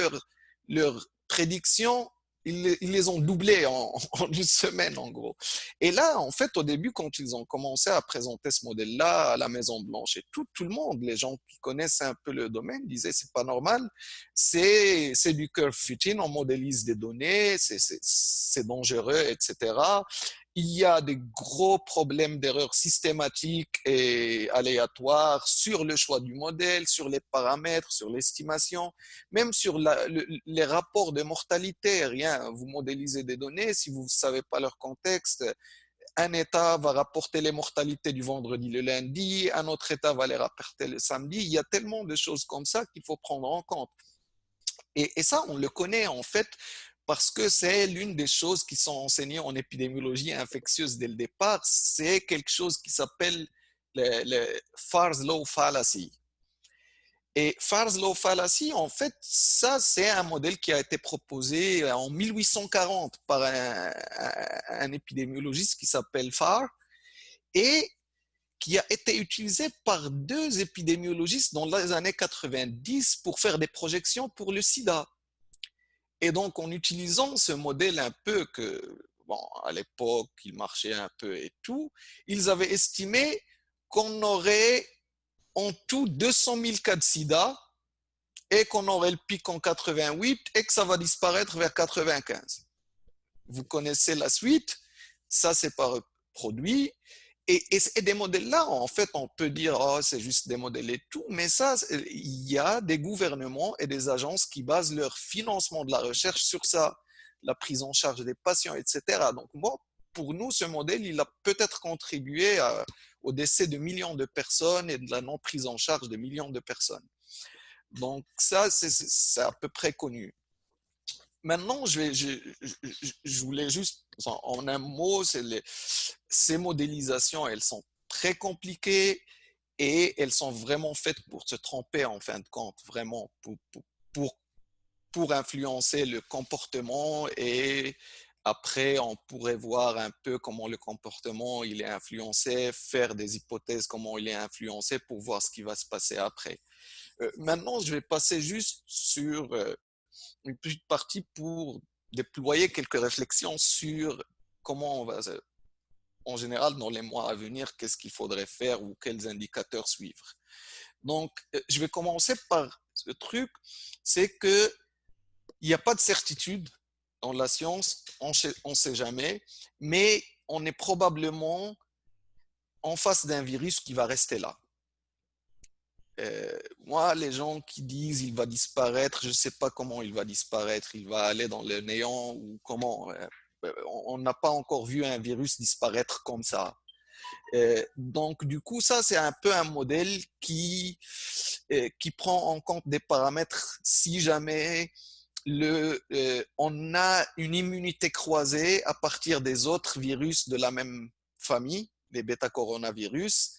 leur prédiction ils les ont doublés en une semaine, en gros. Et là, en fait, au début, quand ils ont commencé à présenter ce modèle-là à la Maison-Blanche, et tout le monde, les gens qui connaissent un peu le domaine, disaient c'est pas normal, c'est du curve fitting, on modélise des données, c'est dangereux, etc. Il y a des gros problèmes d'erreurs systématiques et aléatoires sur le choix du modèle, sur les paramètres, sur l'estimation, même sur les rapports de mortalité. Rien, vous modélisez des données, si vous ne savez pas leur contexte, un État va rapporter les mortalités du vendredi le lundi, un autre État va les rapporter le samedi. Il y a tellement de choses comme ça qu'il faut prendre en compte. Et ça, on le connaît en fait parce que c'est l'une des choses qui sont enseignées en épidémiologie infectieuse dès le départ. C'est quelque chose qui s'appelle le Farr's Law Fallacy. Et Farr's Law Fallacy, en fait, ça, c'est un modèle qui a été proposé en 1840 par un épidémiologiste qui s'appelle Farr et qui a été utilisé par deux épidémiologistes dans les années 90 pour faire des projections pour le sida. Et donc, en utilisant ce modèle un peu que, bon, à l'époque, il marchait un peu et tout, ils avaient estimé qu'on aurait en tout 200 000 cas de sida et qu'on aurait le pic en 88 et que ça va disparaître vers 95. Vous connaissez la suite, ça c'est pas reproduit. Et des modèles-là, en fait, on peut dire, oh, c'est juste des modèles et tout, mais ça, il y a des gouvernements et des agences qui basent leur financement de la recherche sur ça, la prise en charge des patients, etc. Donc, moi, pour nous, ce modèle, il a peut-être contribué au décès de millions de personnes et de la non-prise en charge de millions de personnes. Donc, ça, c'est à peu près connu. Maintenant, je voulais juste, en un mot, ces modélisations, elles sont très compliquées et elles sont vraiment faites pour se tromper en fin de compte, vraiment pour influencer le comportement et après, on pourrait voir un peu comment le comportement il est influencé, faire des hypothèses comment il est influencé pour voir ce qui va se passer après. Maintenant, je vais passer juste sur une petite partie pour déployer quelques réflexions sur comment on va, en général, dans les mois à venir, qu'est-ce qu'il faudrait faire ou quels indicateurs suivre. Donc, je vais commencer par ce truc, c'est qu'il n'y a pas de certitude dans la science, on ne sait jamais, mais on est probablement en face d'un virus qui va rester là. Moi, les gens qui disent il va disparaître, je ne sais pas comment il va disparaître, il va aller dans le néant ou comment. On n'a pas encore vu un virus disparaître comme ça. Donc, du coup, ça, c'est un peu un modèle qui prend en compte des paramètres si jamais on a une immunité croisée à partir des autres virus de la même famille, les bêta-coronavirus,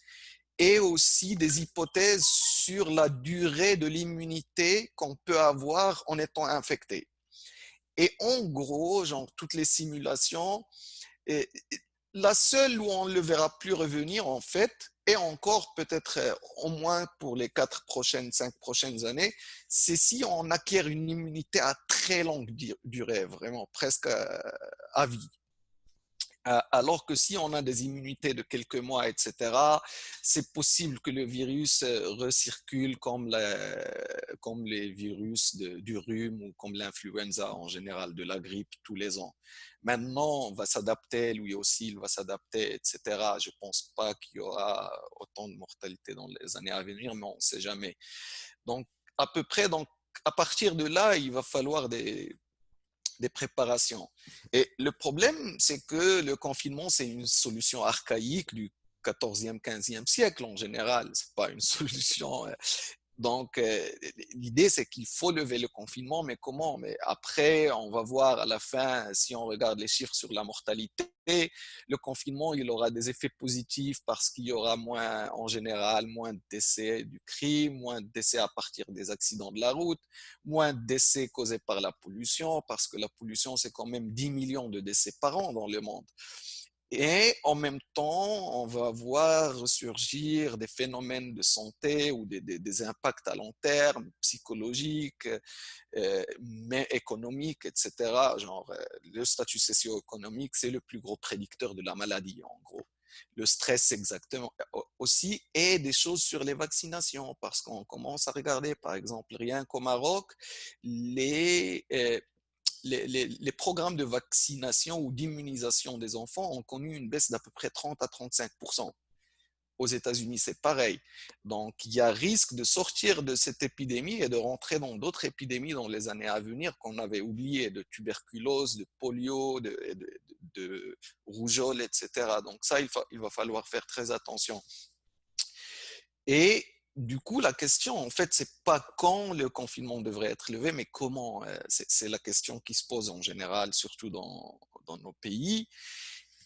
et aussi des hypothèses sur la durée de l'immunité qu'on peut avoir en étant infecté. Et en gros, genre toutes les simulations, la seule où on ne le verra plus revenir en fait, et encore peut-être au moins pour les 5 prochaines années, c'est si on acquiert une immunité à très longue durée, vraiment presque à vie. Alors que si on a des immunités de quelques mois, etc., c'est possible que le virus recircule comme les virus du rhume ou comme l'influenza en général, de la grippe tous les ans. Maintenant, on va s'adapter, lui aussi, il va s'adapter, etc. Je ne pense pas qu'il y aura autant de mortalité dans les années à venir, mais on ne sait jamais. Donc, à peu près, à partir de là, il va falloir des préparations. Et le problème, c'est que le confinement, c'est une solution archaïque du 14e, 15e siècle en général. Ce n'est pas une solution. Donc, l'idée, c'est qu'il faut lever le confinement, mais comment? Mais après, on va voir à la fin, si on regarde les chiffres sur la mortalité, le confinement, il aura des effets positifs parce qu'il y aura moins, en général, moins de décès du crime, moins de décès à partir des accidents de la route, moins de décès causés par la pollution, parce que la pollution, c'est quand même 10 millions de décès par an dans le monde. Et en même temps, on va voir ressurgir des phénomènes de santé ou des impacts à long terme, psychologiques, mais économiques, etc. Genre, le statut socio-économique, c'est le plus gros prédicteur de la maladie, en gros. Le stress, exactement, aussi, et des choses sur les vaccinations, parce qu'on commence à regarder, par exemple, rien qu'au Maroc, les programmes de vaccination ou d'immunisation des enfants ont connu une baisse d'à peu près 30 à 35%. Aux États-Unis, c'est pareil. Donc, il y a risque de sortir de cette épidémie et de rentrer dans d'autres épidémies dans les années à venir qu'on avait oubliées, de tuberculose, de polio, de rougeole, etc. Donc, ça, il va falloir faire très attention. Et du coup, la question, en fait, c'est pas quand le confinement devrait être levé, mais comment. C'est la question qui se pose en général, surtout dans nos pays.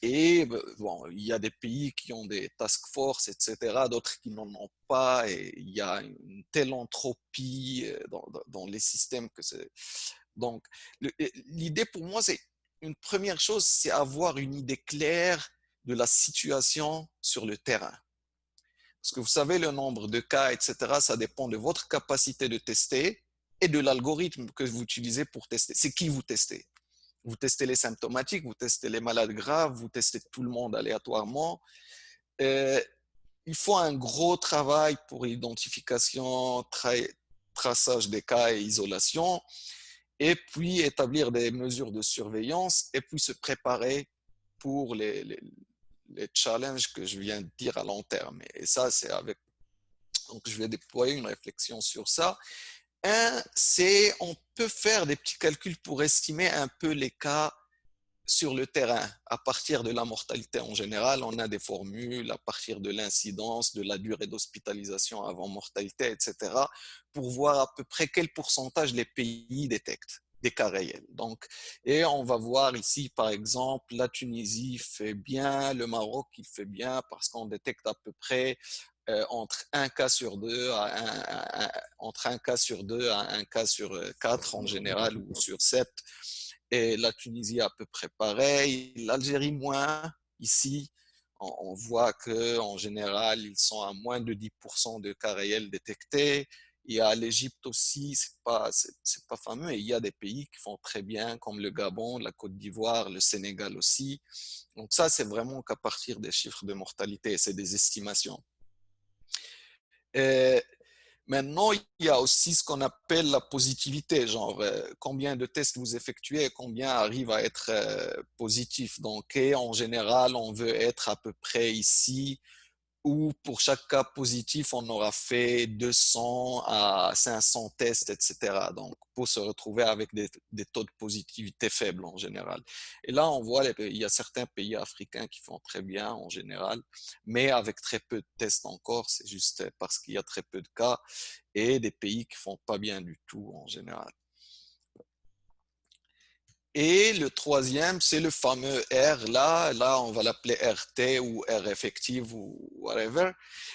Et bon, il y a des pays qui ont des task force, etc., d'autres qui n'en ont pas, et il y a une telle entropie dans les systèmes que c'est. Donc, l'idée pour moi, c'est une première chose, c'est avoir une idée claire de la situation sur le terrain. Parce que vous savez, le nombre de cas, etc., ça dépend de votre capacité de tester et de l'algorithme que vous utilisez pour tester. C'est qui vous testez? Vous testez les symptomatiques, vous testez les malades graves, vous testez tout le monde aléatoirement. Il faut un gros travail pour identification, traçage des cas et isolation, et puis établir des mesures de surveillance, et puis se préparer pour les challenges que je viens de dire à long terme. Et ça, c'est avec. Donc, je vais déployer une réflexion sur ça. C'est on peut faire des petits calculs pour estimer un peu les cas sur le terrain. À partir de la mortalité en général, on a des formules à partir de l'incidence, de la durée d'hospitalisation avant mortalité, etc., pour voir à peu près quel pourcentage les pays détectent des cas réels. Donc, et on va voir ici, par exemple, la Tunisie fait bien, le Maroc, il fait bien parce qu'on détecte à peu près entre un cas sur deux entre un cas sur deux à un cas sur quatre en général ou sur sept. Et la Tunisie à peu près pareil, l'Algérie moins. Ici, on voit qu'en général, ils sont à moins de 10% de cas réels détectés. Il y a l'Égypte aussi, c'est pas fameux. Et il y a des pays qui font très bien, comme le Gabon, la Côte d'Ivoire, le Sénégal aussi. Donc ça, c'est vraiment qu'à partir des chiffres de mortalité, c'est des estimations. Et maintenant, il y a aussi ce qu'on appelle la positivité, genre combien de tests vous effectuez et combien arrivent à être positifs. Donc, et en général, on veut être à peu près ici où pour chaque cas positif, on aura fait 200 à 500 tests, etc. Donc, pour se retrouver avec des taux de positivité faibles en général. Et là, on voit, il y a certains pays africains qui font très bien en général, mais avec très peu de tests encore, c'est juste parce qu'il y a très peu de cas, et des pays qui font pas bien du tout en général. Et le troisième, c'est le fameux R. Là, on va l'appeler RT ou R effective ou whatever.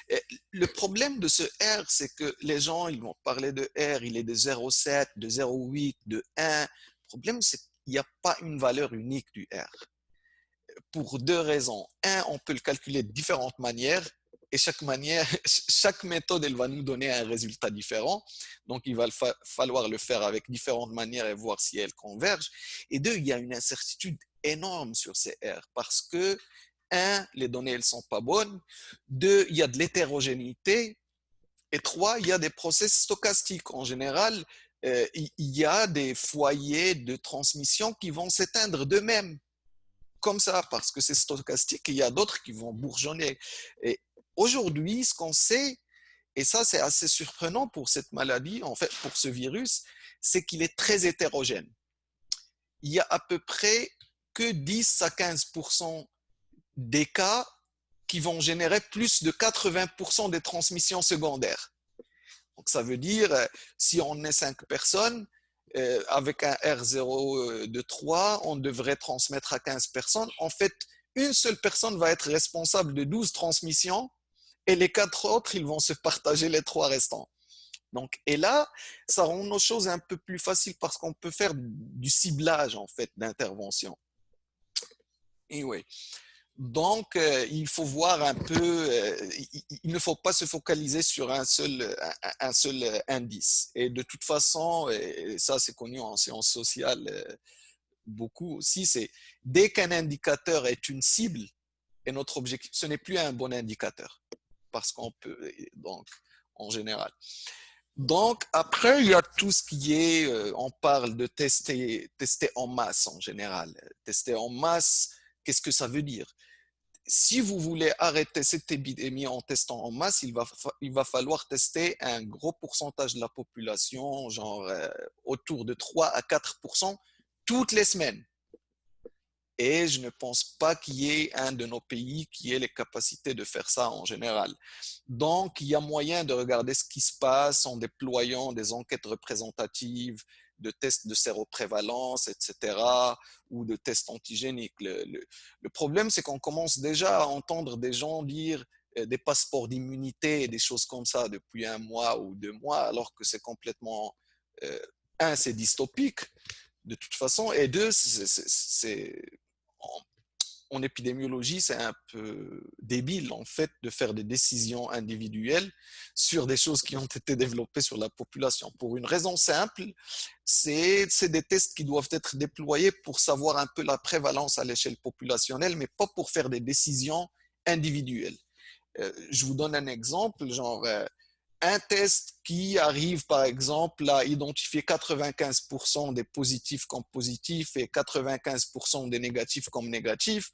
Et le problème de ce R, c'est que les gens, ils vont parler de R, il est de 0,7, de 0,8, de 1. Le problème, c'est qu'il n'y a pas une valeur unique du R. Pour deux raisons. Un, on peut le calculer de différentes manières. Et chaque méthode, elle va nous donner un résultat différent. Donc, il va falloir le faire avec différentes manières et voir si elles convergent. Et deux, il y a une incertitude énorme sur ces R parce que, un, les données, elles ne sont pas bonnes. Deux, il y a de l'hétérogénéité. Et trois, il y a des process stochastiques. En général, il y a des foyers de transmission qui vont s'éteindre d'eux-mêmes comme ça, parce que c'est stochastique, et il y a d'autres qui vont bourgeonner. Et aujourd'hui, ce qu'on sait, et ça c'est assez surprenant pour cette maladie, en fait, pour ce virus, c'est qu'il est très hétérogène. Il y a à peu près que 10 à 15% des cas qui vont générer plus de 80% des transmissions secondaires. Donc ça veut dire, si on est 5 personnes, avec un R0 de 3, on devrait transmettre à 15 personnes. En fait, une seule personne va être responsable de 12 transmissions et les 4 autres, ils vont se partager les 3 restants. Donc, et là, ça rend nos choses un peu plus faciles parce qu'on peut faire du ciblage en fait d'intervention. Et oui. Donc, il faut voir un peu, il ne faut pas se focaliser sur un seul indice. Et de toute façon, et ça c'est connu en sciences sociales beaucoup aussi, c'est dès qu'un indicateur est une cible et notre objectif, ce n'est plus un bon indicateur parce qu'on peut, donc, en général. Donc, après, il y a tout ce qui est, on parle de tester en masse en général. Tester en masse, qu'est-ce que ça veut dire? Si vous voulez arrêter cette épidémie en testant en masse, il va falloir tester un gros pourcentage de la population, genre autour de 3 à 4% toutes les semaines. Et je ne pense pas qu'il y ait un de nos pays qui ait les capacités de faire ça en général. Donc, il y a moyen de regarder ce qui se passe en déployant des enquêtes représentatives, de tests de séroprévalence, etc., ou de tests antigéniques. Le problème, c'est qu'on commence déjà à entendre des gens dire des passeports d'immunité et des choses comme ça depuis 1 mois ou 2 mois, alors que c'est complètement, c'est dystopique de toute façon, et deux, en épidémiologie, c'est un peu débile en fait de faire des décisions individuelles sur des choses qui ont été développées sur la population. Pour une raison simple, c'est des tests qui doivent être déployés pour savoir un peu la prévalence à l'échelle populationnelle, mais pas pour faire des décisions individuelles. Je vous donne un exemple, genre un test qui arrive, par exemple, à identifier 95% des positifs comme positifs et 95% des négatifs comme négatifs.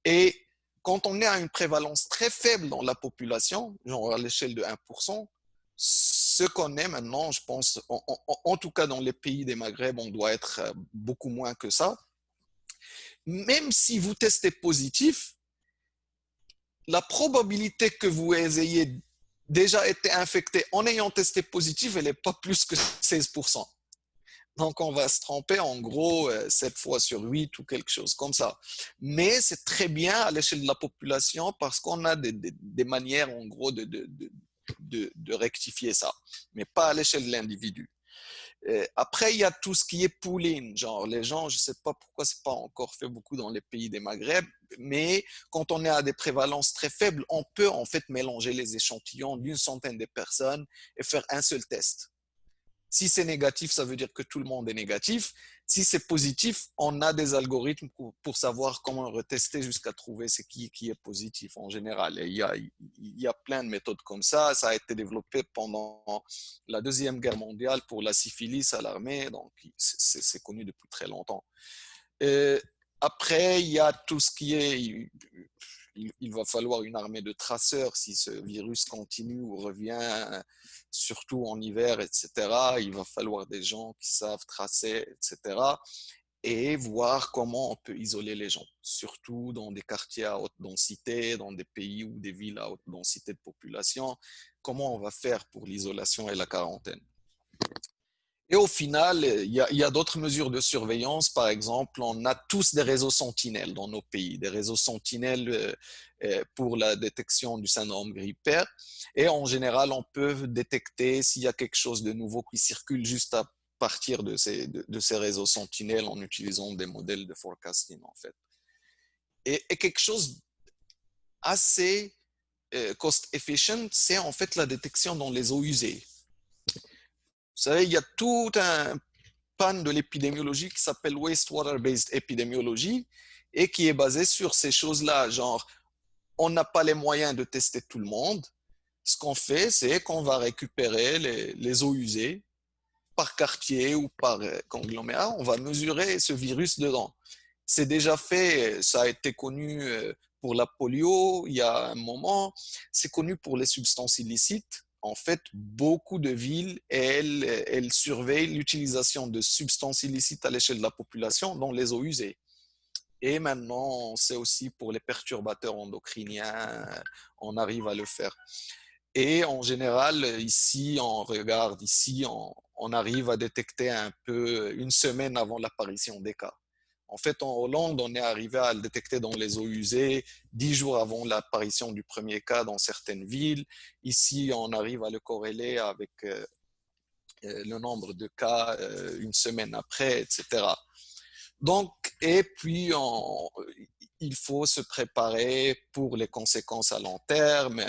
Et quand on est à une prévalence très faible dans la population, genre à l'échelle de 1%, ce qu'on est maintenant, je pense, en tout cas dans les pays des Maghreb, on doit être beaucoup moins que ça. Même si vous testez positif, la probabilité que vous ayez déjà été infecté en ayant testé positif, elle n'est pas plus que 16%. Donc, on va se tromper en gros 7 fois sur 8 ou quelque chose comme ça. Mais c'est très bien à l'échelle de la population parce qu'on a des manières en gros de rectifier ça, mais pas à l'échelle de l'individu. Après, il y a tout ce qui est pooling. Genre, les gens, je ne sais pas pourquoi ce n'est pas encore fait beaucoup dans les pays des Maghreb, mais quand on est à des prévalences très faibles, on peut en fait mélanger les échantillons d'une centaine de personnes et faire un seul test. Si c'est négatif, ça veut dire que tout le monde est négatif. Si c'est positif, on a des algorithmes pour savoir comment retester jusqu'à trouver ce qui est positif en général. Et il y a plein de méthodes comme ça. Ça a été développé pendant la Deuxième Guerre mondiale pour la syphilis à l'armée. Donc, c'est connu depuis très longtemps. Et après, il y a tout ce qui est... Il va falloir une armée de traceurs si ce virus continue ou revient, surtout en hiver, etc. Il va falloir des gens qui savent tracer, etc. Et voir comment on peut isoler les gens, surtout dans des quartiers à haute densité, dans des pays ou des villes à haute densité de population. Comment on va faire pour l'isolation et la quarantaine? Et au final, il y a d'autres mesures de surveillance. Par exemple, on a tous des réseaux sentinelles dans nos pays, des réseaux sentinelles pour la détection du syndrome grippal. Et en général, on peut détecter s'il y a quelque chose de nouveau qui circule juste à partir de ces réseaux sentinelles en utilisant des modèles de forecasting, en fait. Et quelque chose assez cost efficient, c'est en fait la détection dans les eaux usées. Vous savez, il y a tout un pan de l'épidémiologie qui s'appelle Wastewater-Based Epidemiology et qui est basé sur ces choses-là. Genre, on n'a pas les moyens de tester tout le monde. Ce qu'on fait, c'est qu'on va récupérer les eaux usées par quartier ou par conglomérat. On va mesurer ce virus dedans. C'est déjà fait, ça a été connu pour la polio il y a un moment. C'est connu pour les substances illicites. En fait, beaucoup de villes, elles surveillent l'utilisation de substances illicites à l'échelle de la population dans les eaux usées. Et maintenant, on sait aussi pour les perturbateurs endocriniens, on arrive à le faire. Et en général, ici, on regarde, ici, on arrive à détecter un peu une semaine avant l'apparition des cas. En fait, en Hollande, on est arrivé à le détecter dans les eaux usées 10 jours avant l'apparition du premier cas dans certaines villes. Ici, on arrive à le corréler avec le nombre de cas une semaine après, etc. Donc, et puis, il faut se préparer pour les conséquences à long terme,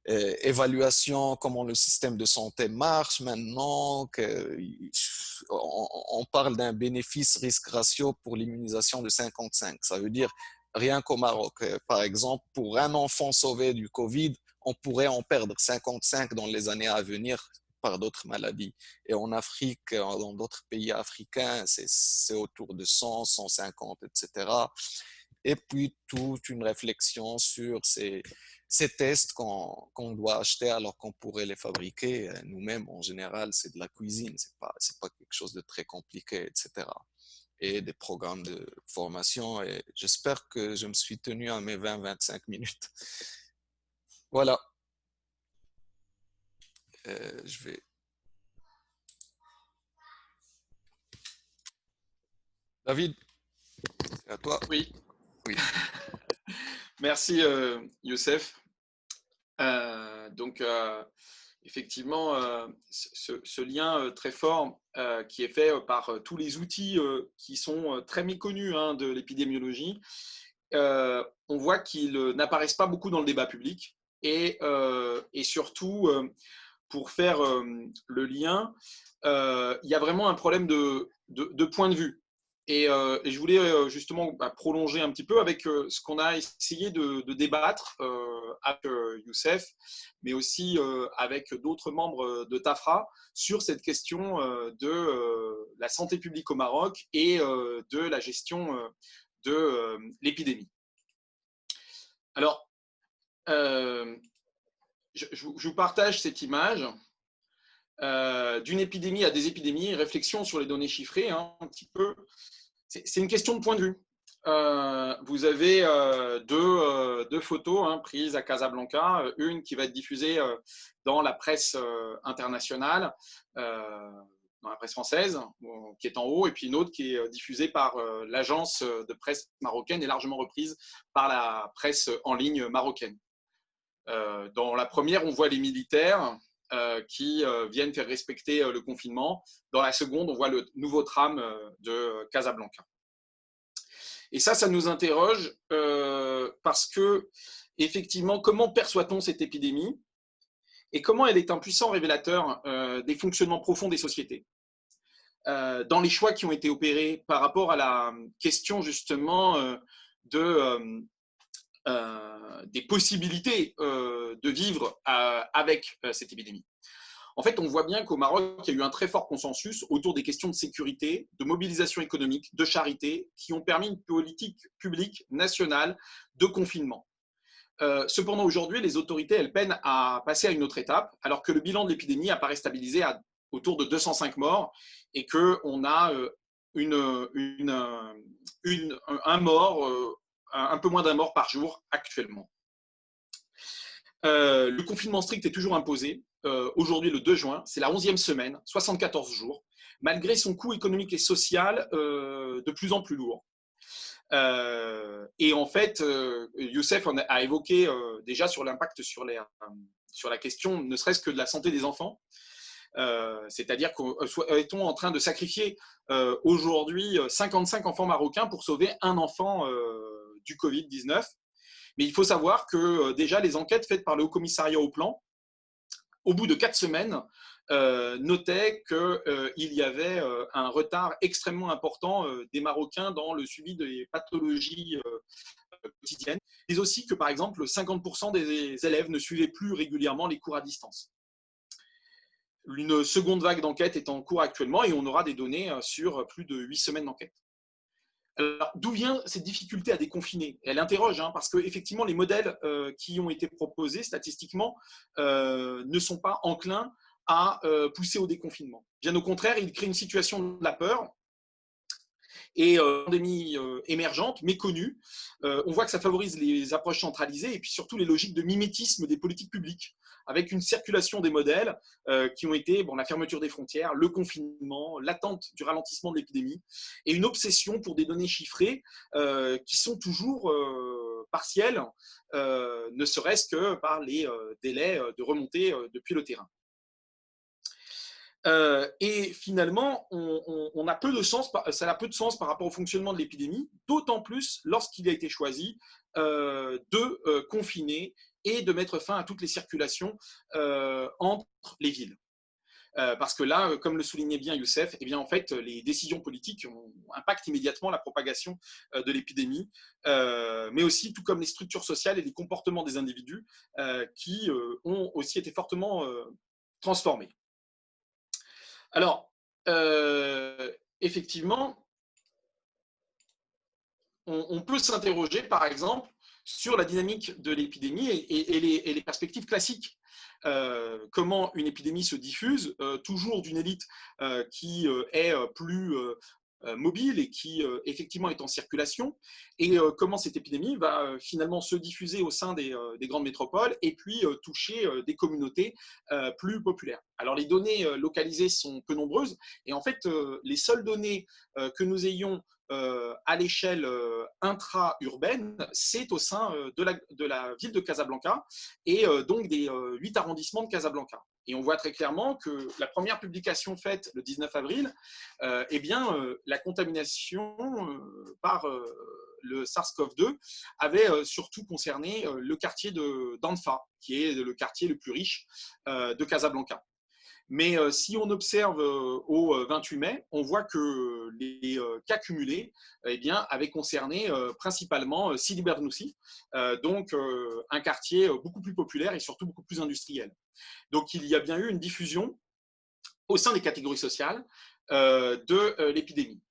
évaluation, comment le système de santé marche maintenant. On parle d'un bénéfice-risque ratio pour l'immunisation de 55. Ça veut dire rien qu'au Maroc. Par exemple, pour un enfant sauvé du Covid, on pourrait en perdre 55 dans les années à venir par d'autres maladies. Et en Afrique, dans d'autres pays africains, c'est autour de 100, 150, etc. Et puis, toute une réflexion sur ces tests qu'on doit acheter alors qu'on pourrait les fabriquer nous-mêmes. En général, c'est de la cuisine, c'est pas quelque chose de très compliqué, etc. Et des programmes de formation. Et j'espère que je me suis tenu à mes 20-25 minutes. Voilà. Je vais... David, c'est à toi. Oui. Oui. Merci, Youssef. Effectivement, ce lien très fort qui est fait par tous les outils qui sont très méconnus de l'épidémiologie, on voit qu'ils n'apparaissent pas beaucoup dans le débat public. Et surtout, pour faire le lien, il y a vraiment un problème de point de vue. Et je voulais justement prolonger un petit peu avec ce qu'on a essayé de débattre avec Youssef, mais aussi avec d'autres membres de TAFRA sur cette question de la santé publique au Maroc et de la gestion de l'épidémie. Alors, je vous partage cette image d'une épidémie à des épidémies, réflexion sur les données chiffrées, un petit peu. C'est une question de point de vue. Vous avez deux photos prises à Casablanca, une qui va être diffusée dans la presse internationale, dans la presse française, qui est en haut, et puis une autre qui est diffusée par l'agence de presse marocaine et largement reprise par la presse en ligne marocaine. Dans la première, on voit les militaires qui viennent faire respecter le confinement. Dans la seconde, on voit le nouveau tram de Casablanca. Et ça nous interroge parce que, effectivement, comment perçoit-on cette épidémie et comment elle est un puissant révélateur des fonctionnements profonds des sociétés dans les choix qui ont été opérés par rapport à la question justement des possibilités de vivre avec cette épidémie. En fait, on voit bien qu'au Maroc, il y a eu un très fort consensus autour des questions de sécurité, de mobilisation économique, de charité, qui ont permis une politique publique nationale de confinement. Cependant, aujourd'hui, les autorités, elles peinent à passer à une autre étape, alors que le bilan de l'épidémie apparaît stabilisé autour de 205 morts et qu'on a un peu moins d'un mort par jour actuellement. Le confinement strict est toujours imposé. Aujourd'hui, le 2 juin, c'est la 11e semaine, 74 jours, malgré son coût économique et social de plus en plus lourd. Et en fait, Youssef a évoqué déjà sur l'impact sur la question, ne serait-ce que de la santé des enfants. C'est-à-dire qu'on en train de sacrifier aujourd'hui 55 enfants marocains pour sauver un enfant du Covid-19. Mais il faut savoir que déjà les enquêtes faites par le Haut Commissariat au Plan, au bout de 4 semaines, notaient qu'il y avait un retard extrêmement important des Marocains dans le suivi des pathologies quotidiennes, mais aussi que par exemple 50% des élèves ne suivaient plus régulièrement les cours à distance. Une seconde vague d'enquête est en cours actuellement et on aura des données sur plus de 8 semaines d'enquête. Alors, d'où vient cette difficulté à déconfiner? Elle interroge, parce qu'effectivement, les modèles qui ont été proposés statistiquement ne sont pas enclins à pousser au déconfinement. Bien au contraire, ils créent une situation de la peur et pandémie émergente, méconnue. On voit que ça favorise les approches centralisées et puis surtout les logiques de mimétisme des politiques publiques, avec une circulation des modèles qui ont été la fermeture des frontières, le confinement, l'attente du ralentissement de l'épidémie et une obsession pour des données chiffrées qui sont toujours partielles, ne serait-ce que par les délais de remontée depuis le terrain. Et finalement, on a peu de sens, ça a peu de sens par rapport au fonctionnement de l'épidémie, d'autant plus lorsqu'il a été choisi de confiner et de mettre fin à toutes les circulations entre les villes. Parce que là, comme le soulignait bien Youssef, eh bien, en fait, les décisions politiques impactent immédiatement la propagation de l'épidémie, mais aussi, tout comme les structures sociales et les comportements des individus qui ont aussi été fortement transformés. Alors, effectivement, on peut s'interroger, par exemple, sur la dynamique de l'épidémie et les perspectives classiques. Comment une épidémie se diffuse, toujours d'une élite qui est plus mobile et qui effectivement est en circulation, et comment cette épidémie va finalement se diffuser au sein des grandes métropoles et puis toucher des communautés plus populaires. Alors les données localisées sont peu nombreuses, et en fait les seules données que nous ayons à l'échelle intra-urbaine, c'est au sein de la ville de Casablanca et donc des 8 arrondissements de Casablanca. Et on voit très clairement que la première publication faite le 19 avril, eh bien, la contamination par le SARS-CoV-2 avait surtout concerné le quartier d'Anfa, qui est le quartier le plus riche de Casablanca. Mais si on observe au 28 mai, on voit que les cas cumulés eh bien, avaient concerné principalement Sidi Bernoussi, donc un quartier beaucoup plus populaire et surtout beaucoup plus industriel. Donc il y a bien eu une diffusion au sein des catégories sociales de l'épidémie.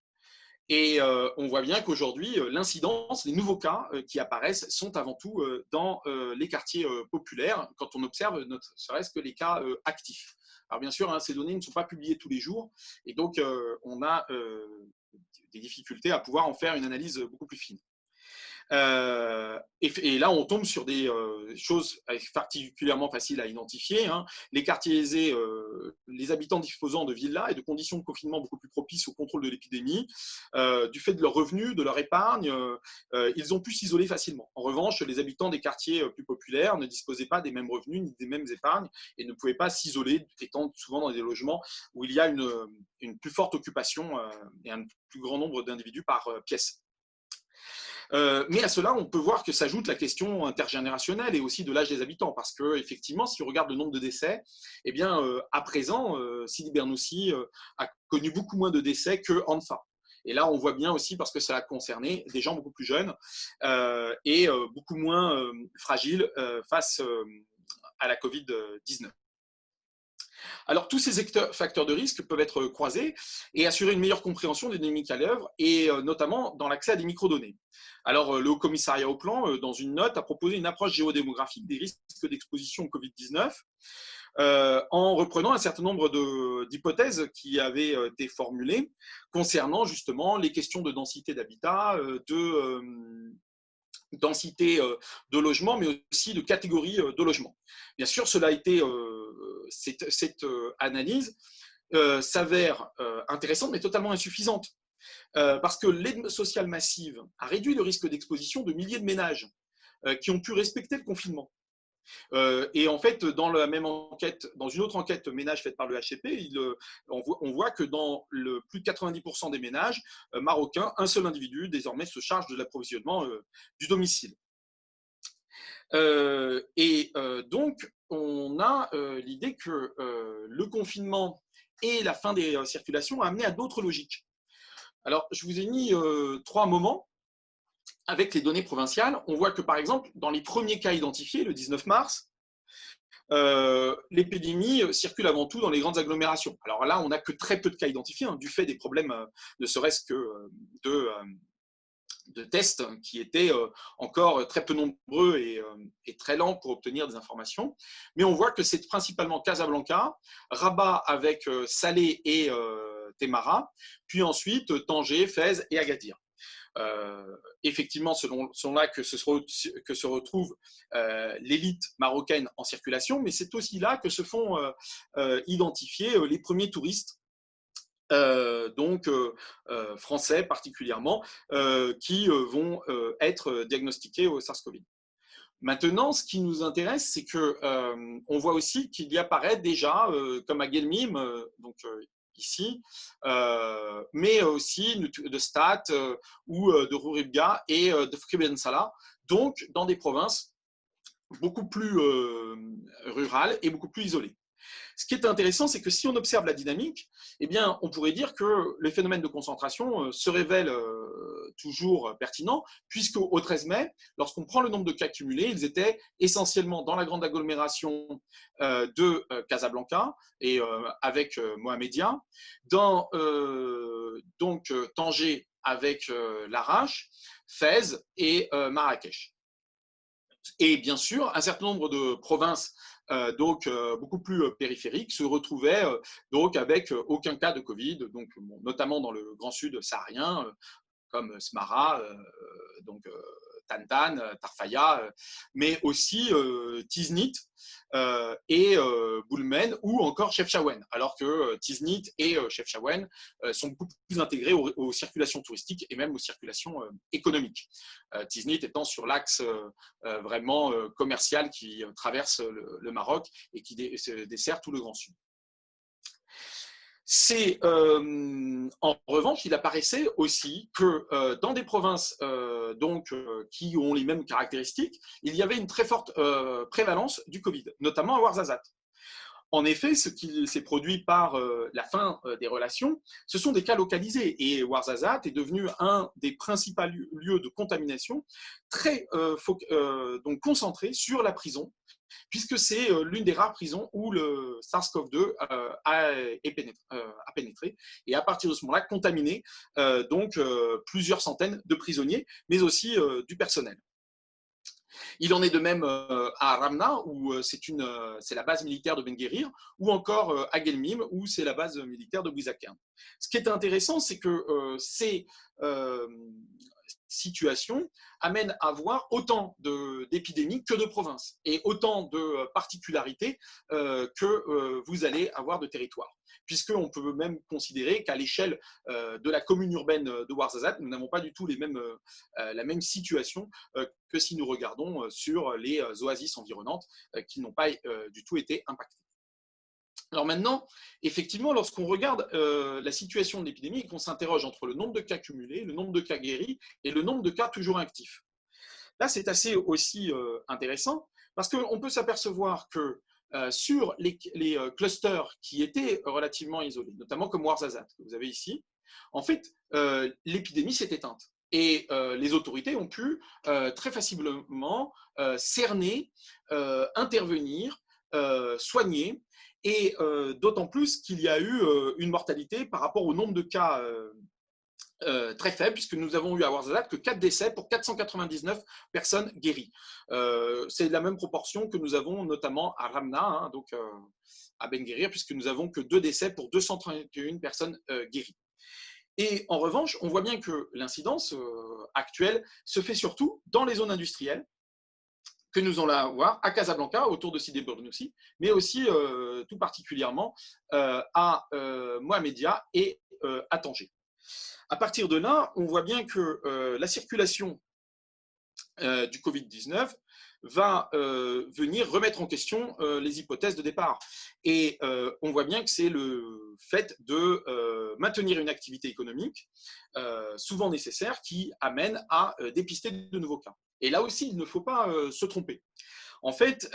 Et on voit bien qu'aujourd'hui, l'incidence, les nouveaux cas qui apparaissent sont avant tout dans les quartiers populaires, quand on observe ne serait-ce que les cas actifs. Alors bien sûr, hein, ces données ne sont pas publiées tous les jours, et donc on a des difficultés à pouvoir en faire une analyse beaucoup plus fine. Et là, on tombe sur des choses particulièrement faciles à identifier. Hein. Les quartiers aisés, les habitants disposant de villas et de conditions de confinement beaucoup plus propices au contrôle de l'épidémie, du fait de leurs revenus, de leur épargne, ils ont pu s'isoler facilement. En revanche, les habitants des quartiers plus populaires ne disposaient pas des mêmes revenus ni des mêmes épargnes et ne pouvaient pas s'isoler, étant souvent dans des logements où il y a une plus forte occupation et un plus grand nombre d'individus par pièce. Mais à cela, on peut voir que s'ajoute la question intergénérationnelle et aussi de l'âge des habitants, parce que effectivement, si on regarde le nombre de décès, eh bien, à présent, Sidi Bernoussi a connu beaucoup moins de décès que Anfa. Et là, on voit bien aussi parce que ça a concerné des gens beaucoup plus jeunes et beaucoup moins fragiles face à la Covid-19. Alors, tous ces facteurs de risque peuvent être croisés et assurer une meilleure compréhension des dynamiques à l'œuvre, et notamment dans l'accès à des microdonnées. Alors, le Haut Commissariat au Plan, dans une note, a proposé une approche géodémographique des risques d'exposition au Covid-19 en reprenant un certain nombre d'hypothèses qui avaient été formulées concernant justement les questions de densité d'habitat, densité de logement, mais aussi de catégorie de logement. Bien sûr, cela a été, cette analyse s'avère intéressante, mais totalement insuffisante, parce que l'aide sociale massive a réduit le risque d'exposition de milliers de ménages qui ont pu respecter le confinement. Et en fait, dans la même enquête, dans une autre enquête ménage faite par le HCP, on voit que dans plus de 90% des ménages marocains, un seul individu désormais se charge de l'approvisionnement du domicile. Donc, on a l'idée que le confinement et la fin des circulations a amené à d'autres logiques. Alors, je vous ai mis 3 moments. Avec les données provinciales, on voit que, par exemple, dans les premiers cas identifiés, le 19 mars, l'épidémie circule avant tout dans les grandes agglomérations. Alors là, on n'a que très peu de cas identifiés, hein, du fait des problèmes, ne serait-ce que de tests qui étaient encore très peu nombreux et très lents pour obtenir des informations. Mais on voit que c'est principalement Casablanca, Rabat avec Salé et Témara, puis ensuite Tanger, Fès et Agadir. Effectivement, selon là que se retrouve l'élite marocaine en circulation, mais c'est aussi là que se font identifier les premiers touristes, donc français particulièrement, qui vont être diagnostiqués au SARS-CoV. Maintenant, ce qui nous intéresse, c'est que on voit aussi qu'il y apparaît déjà, comme à Guelmim, donc ici, mais aussi de Stad ou de Ruribga et de Fribensala, donc dans des provinces beaucoup plus rurales et beaucoup plus isolées. Ce qui est intéressant, c'est que si on observe la dynamique, eh bien, on pourrait dire que les phénomènes de concentration se révèlent toujours pertinents, puisqu'au 13 mai, lorsqu'on prend le nombre de cas cumulés, ils étaient essentiellement dans la grande agglomération de Casablanca et avec Mohamedia, dans donc Tanger avec Larache, Fès et Marrakech. Et bien sûr, un certain nombre de provinces donc beaucoup plus périphériques se retrouvaient donc avec aucun cas de Covid, donc bon, notamment dans le grand sud saharien, comme Smara, donc Tantan, Tarfaya, mais aussi Tiznit et Boulmen ou encore Chefchaouen, alors que Tiznit et Chefchaouen sont beaucoup plus intégrés aux circulations touristiques et même aux circulations économiques. Tiznit étant sur l'axe vraiment commercial qui traverse le Maroc et qui dessert tout le Grand Sud. C'est en revanche, il apparaissait aussi que dans des provinces qui ont les mêmes caractéristiques, il y avait une très forte prévalence du Covid, notamment à Ouarzazate. En effet, ce qui s'est produit par la fin des relations, ce sont des cas localisés. Et Ouarzazate est devenu un des principaux lieux de contamination très donc concentré sur la prison, puisque c'est l'une des rares prisons où le SARS-CoV-2 a pénétré et à partir de ce moment-là contaminé plusieurs centaines de prisonniers, mais aussi du personnel. Il en est de même à Ramna, où c'est la base militaire de Ben Guerir, ou encore à Guelmim, où c'est la base militaire de Bouizaken. Ce qui est intéressant, c'est que ces situations amènent à voir autant d'épidémies que de provinces, et autant de particularités que vous allez avoir de territoires. Puisqu'on peut même considérer qu'à l'échelle de la commune urbaine de Ouarzazate, nous n'avons pas du tout la même situation que si nous regardons sur les oasis environnantes qui n'ont pas du tout été impactées. Alors maintenant, effectivement, lorsqu'on regarde la situation de l'épidémie et qu'on s'interroge entre le nombre de cas cumulés, le nombre de cas guéris et le nombre de cas toujours actifs, là c'est assez aussi intéressant parce qu'on peut s'apercevoir que sur les clusters qui étaient relativement isolés, notamment comme Ouarzazate, que vous avez ici, en fait, l'épidémie s'est éteinte. Et les autorités ont pu très facilement cerner, intervenir, soigner, et d'autant plus qu'il y a eu une mortalité par rapport au nombre de cas très faible, puisque nous avons eu à Ouarzazate que 4 décès pour 499 personnes guéries. C'est la même proportion que nous avons notamment à Ramna, donc à Ben Guerir, puisque nous n'avons que 2 décès pour 231 personnes guéries. Et en revanche, on voit bien que l'incidence actuelle se fait surtout dans les zones industrielles, que nous allons avoir à Casablanca, autour de Sidi Bourgnoussi, mais aussi tout particulièrement à Mohamedia et à Tanger. À partir de là, on voit bien que la circulation du Covid-19 va venir remettre en question les hypothèses de départ. Et on voit bien que c'est le fait de maintenir une activité économique souvent nécessaire qui amène à dépister de nouveaux cas. Et là aussi, il ne faut pas se tromper. En fait,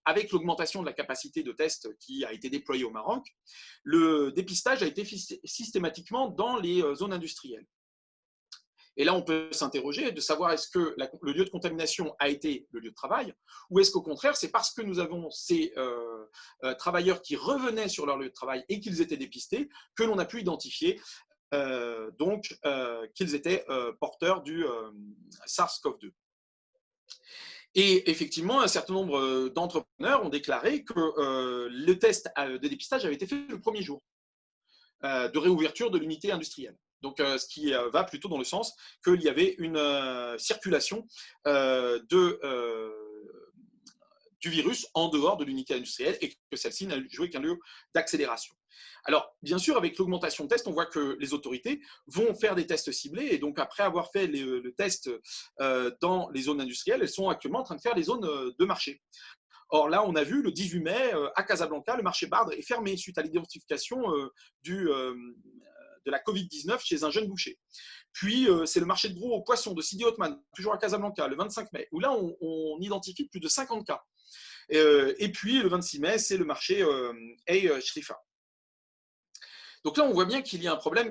avec l'augmentation de la capacité de test qui a été déployée au Maroc, le dépistage a été systématiquement dans les zones industrielles. Et là, on peut s'interroger de savoir est-ce que le lieu de contamination a été le lieu de travail, ou est-ce qu'au contraire, c'est parce que nous avons ces travailleurs qui revenaient sur leur lieu de travail et qu'ils étaient dépistés que l'on a pu identifier qu'ils étaient porteurs du SARS-CoV-2. Et effectivement, un certain nombre d'entrepreneurs ont déclaré que le test de dépistage avait été fait le premier jour de réouverture de l'unité industrielle. Donc, ce qui va plutôt dans le sens qu'il y avait une circulation du virus en dehors de l'unité industrielle et que celle-ci n'a joué qu'un lieu d'accélération. Alors, bien sûr, avec l'augmentation de tests, on voit que les autorités vont faire des tests ciblés. Et donc, après avoir fait le test dans les zones industrielles, elles sont actuellement en train de faire les zones de marché. Or, là, on a vu le 18 mai, à Casablanca, le marché Bardre est fermé suite à l'identification de la Covid-19 chez un jeune boucher. Puis, c'est le marché de gros aux poissons de Sidi Othman, toujours à Casablanca, le 25 mai, où là, on identifie plus de 50 cas. Et puis, le 26 mai, c'est le marché Shrifa. Donc là, on voit bien qu'il y a un problème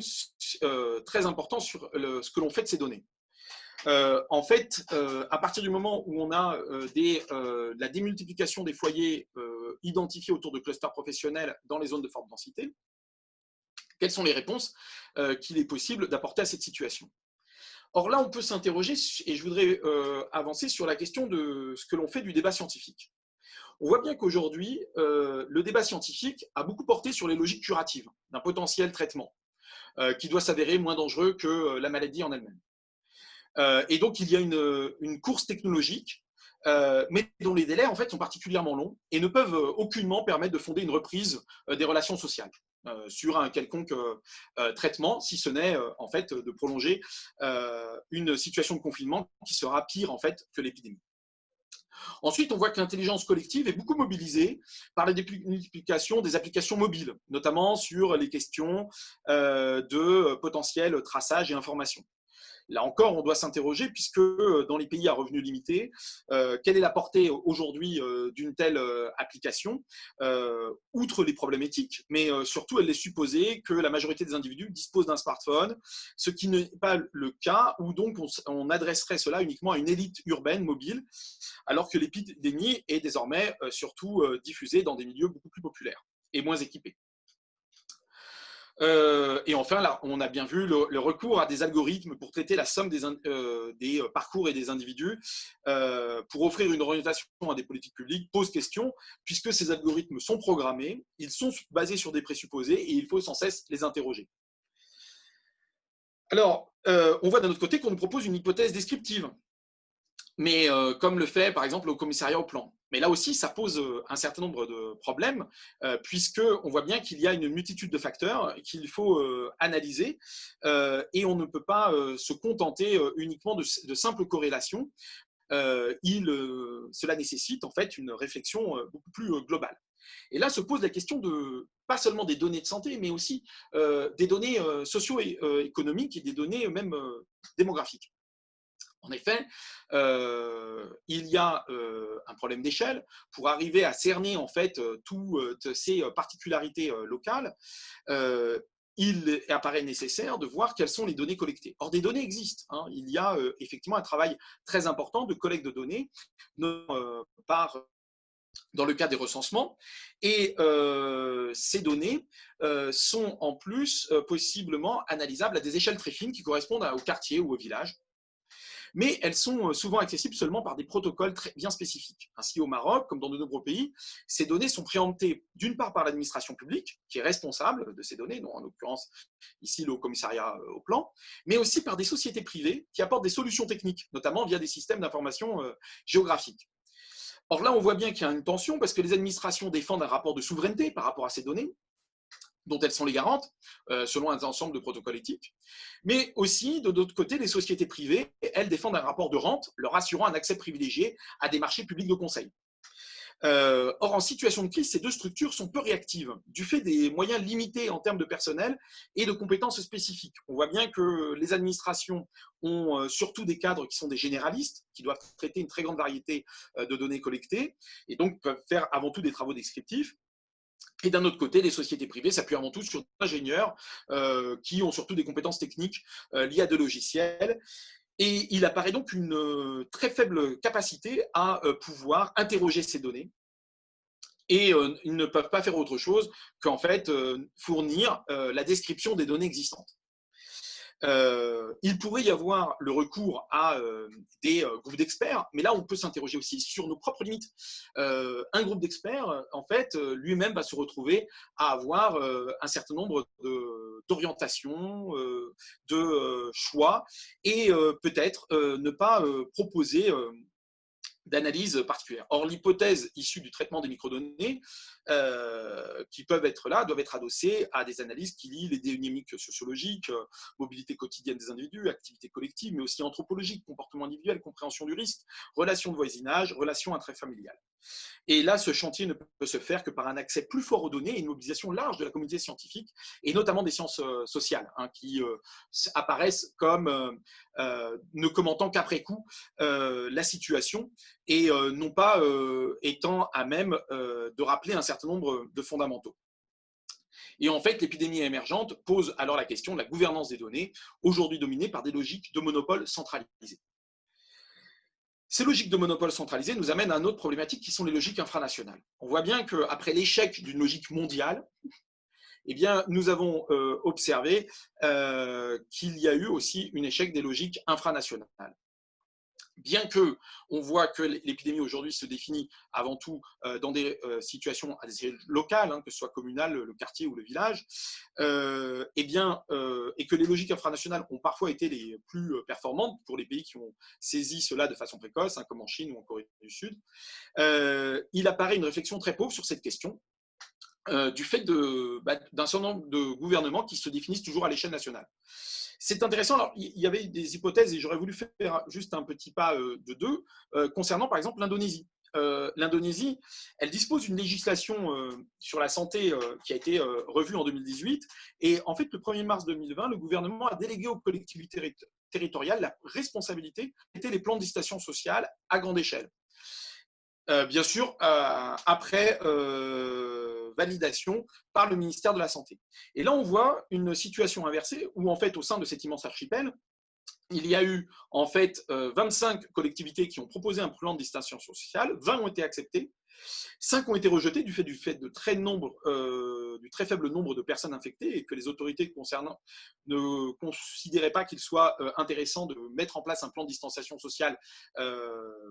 très important sur ce que l'on fait de ces données. En fait, à partir du moment où on a la démultiplication des foyers identifiés autour de clusters professionnels dans les zones de forte densité, quelles sont les réponses qu'il est possible d'apporter à cette situation? Or là, on peut s'interroger, et je voudrais avancer sur la question de ce que l'on fait du débat scientifique. On voit bien qu'aujourd'hui, le débat scientifique a beaucoup porté sur les logiques curatives d'un potentiel traitement qui doit s'avérer moins dangereux que la maladie en elle-même. Et donc, il y a une course technologique, mais dont les délais en fait, sont particulièrement longs et ne peuvent aucunement permettre de fonder une reprise des relations sociales sur un quelconque traitement, si ce n'est en fait, de prolonger une situation de confinement qui sera pire en fait, que l'épidémie. Ensuite, on voit que l'intelligence collective est beaucoup mobilisée par la multiplication des applications mobiles, notamment sur les questions de potentiel traçage et information. Là encore, on doit s'interroger, puisque dans les pays à revenus limités, quelle est la portée aujourd'hui d'une telle application, outre les problèmes éthiques, mais surtout elle est supposée que la majorité des individus disposent d'un smartphone, ce qui n'est pas le cas, où donc on adresserait cela uniquement à une élite urbaine mobile, alors que l'épidémie est désormais surtout diffusée dans des milieux beaucoup plus populaires et moins équipés. Et enfin, là, on a bien vu le recours à des algorithmes pour traiter la somme des parcours et des individus pour offrir une orientation à des politiques publiques pose question, puisque ces algorithmes sont programmés, ils sont basés sur des présupposés et il faut sans cesse les interroger. Alors, on voit d'un autre côté qu'on nous propose une hypothèse descriptive, mais comme le fait par exemple le commissariat au plan. Mais là aussi, ça pose un certain nombre de problèmes, puisqu'on voit bien qu'il y a une multitude de facteurs qu'il faut analyser, et on ne peut pas se contenter uniquement de simples corrélations. Cela nécessite en fait une réflexion beaucoup plus globale. Et là se pose la question de, pas seulement des données de santé, mais aussi des données socio-économiques et des données même démographiques. En effet, il y a un problème d'échelle. Pour arriver à cerner en fait toutes ces particularités locales, il apparaît nécessaire de voir quelles sont les données collectées. Or, des données existent. Hein. Il y a effectivement un travail très important de collecte de données dans le cas des recensements. Et ces données sont en plus possiblement analysables à des échelles très fines qui correspondent au quartier ou au village. Mais elles sont souvent accessibles seulement par des protocoles très bien spécifiques. Ainsi, au Maroc, comme dans de nombreux pays, ces données sont préemptées d'une part par l'administration publique, qui est responsable de ces données, dont en l'occurrence ici le commissariat au plan, mais aussi par des sociétés privées qui apportent des solutions techniques, notamment via des systèmes d'information géographiques. Or là, on voit bien qu'il y a une tension parce que les administrations défendent un rapport de souveraineté par rapport à ces données, dont elles sont les garantes, selon un ensemble de protocoles éthiques. Mais aussi, de l'autre côté, les sociétés privées, elles défendent un rapport de rente, leur assurant un accès privilégié à des marchés publics de conseil. Or, en situation de crise, ces deux structures sont peu réactives, du fait des moyens limités en termes de personnel et de compétences spécifiques. On voit bien que les administrations ont surtout des cadres qui sont des généralistes, qui doivent traiter une très grande variété de données collectées, et donc peuvent faire avant tout des travaux descriptifs. Et d'un autre côté, les sociétés privées s'appuient avant tout sur des ingénieurs qui ont surtout des compétences techniques liées à des logiciels. Et il apparaît donc une très faible capacité à pouvoir interroger ces données. Et ils ne peuvent pas faire autre chose qu'en fait fournir la description des données existantes. Il pourrait y avoir le recours à des groupes d'experts, mais là on peut s'interroger aussi sur nos propres limites. Un groupe d'experts, en fait, lui-même va se retrouver à avoir un certain nombre d'orientations, de choix, et peut-être ne pas proposer d'analyse particulière. Or, l'hypothèse issue du traitement des microdonnées qui peuvent être là, doivent être adossées à des analyses qui lient les dynamiques sociologiques, mobilité quotidienne des individus, activités collectives, mais aussi anthropologiques, comportement individuel, compréhension du risque, relations de voisinage, relations intrafamiliales. Et là, ce chantier ne peut se faire que par un accès plus fort aux données et une mobilisation large de la communauté scientifique, et notamment des sciences sociales, qui apparaissent comme ne commentant qu'après coup la situation et non pas étant à même de rappeler un certain nombre de fondamentaux. Et en fait, l'épidémie émergente pose alors la question de la gouvernance des données, aujourd'hui dominée par des logiques de monopole centralisé. Ces logiques de monopole centralisé nous amènent à une autre problématique qui sont les logiques infranationales. On voit bien qu'après l'échec d'une logique mondiale, eh bien, nous avons observé qu'il y a eu aussi un échec des logiques infranationales. Bien qu'on voit que l'épidémie aujourd'hui se définit avant tout dans des situations à des échelles locales, que ce soit communal, le quartier ou le village, et que les logiques infranationales ont parfois été les plus performantes pour les pays qui ont saisi cela de façon précoce, comme en Chine ou en Corée du Sud, il apparaît une réflexion très pauvre sur cette question, du fait d'un certain nombre de gouvernements qui se définissent toujours à l'échelle nationale. C'est intéressant, alors, il y avait des hypothèses et j'aurais voulu faire juste un petit pas de deux, concernant par exemple l'Indonésie. L'Indonésie, elle dispose d'une législation sur la santé qui a été revue en 2018 et en fait le 1er mars 2020, le gouvernement a délégué aux collectivités territoriales la responsabilité d'étayer les plans de distanciation sociale à grande échelle. Bien sûr, après validation par le ministère de la Santé. Et là, on voit une situation inversée où, en fait, au sein de cet immense archipel, il y a eu, en fait, 25 collectivités qui ont proposé un plan de distanciation sociale, 20 ont été acceptés, 5 ont été rejetés du fait du très faible nombre de personnes infectées et que les autorités concernant ne considéraient pas qu'il soit intéressant de mettre en place un plan de distanciation sociale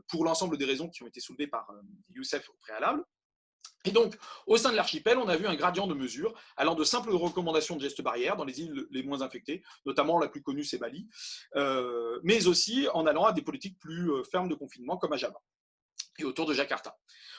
pour l'ensemble des raisons qui ont été soulevées par Youssef au préalable. Et donc, au sein de l'archipel, on a vu un gradient de mesures allant de simples recommandations de gestes barrières dans les îles les moins infectées, notamment la plus connue, c'est Bali, mais aussi en allant à des politiques plus fermes de confinement comme à Java et autour de Jakarta.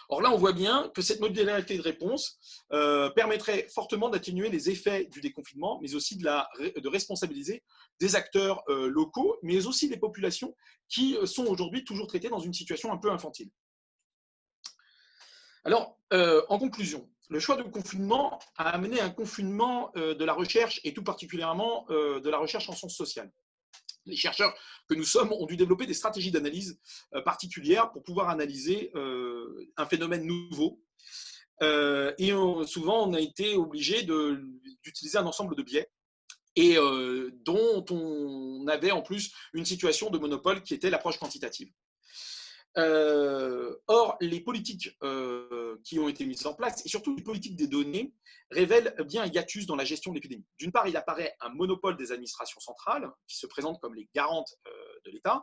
Or là, on voit bien que cette modalité de réponse permettrait fortement d'atténuer les effets du déconfinement, mais aussi de responsabiliser des acteurs locaux, mais aussi des populations qui sont aujourd'hui toujours traitées dans une situation un peu infantile. Alors, en conclusion, le choix de confinement a amené un confinement de la recherche et tout particulièrement de la recherche en sciences sociales. Les chercheurs que nous sommes ont dû développer des stratégies d'analyse particulières pour pouvoir analyser un phénomène nouveau. Et souvent, on a été obligé d'utiliser un ensemble de biais et dont on avait en plus une situation de monopole qui était l'approche quantitative. Or, les politiques qui ont été mises en place, et surtout les politiques des données, révèlent bien un hiatus dans la gestion de l'épidémie. D'une part, il apparaît un monopole des administrations centrales, qui se présentent comme les garantes de l'État,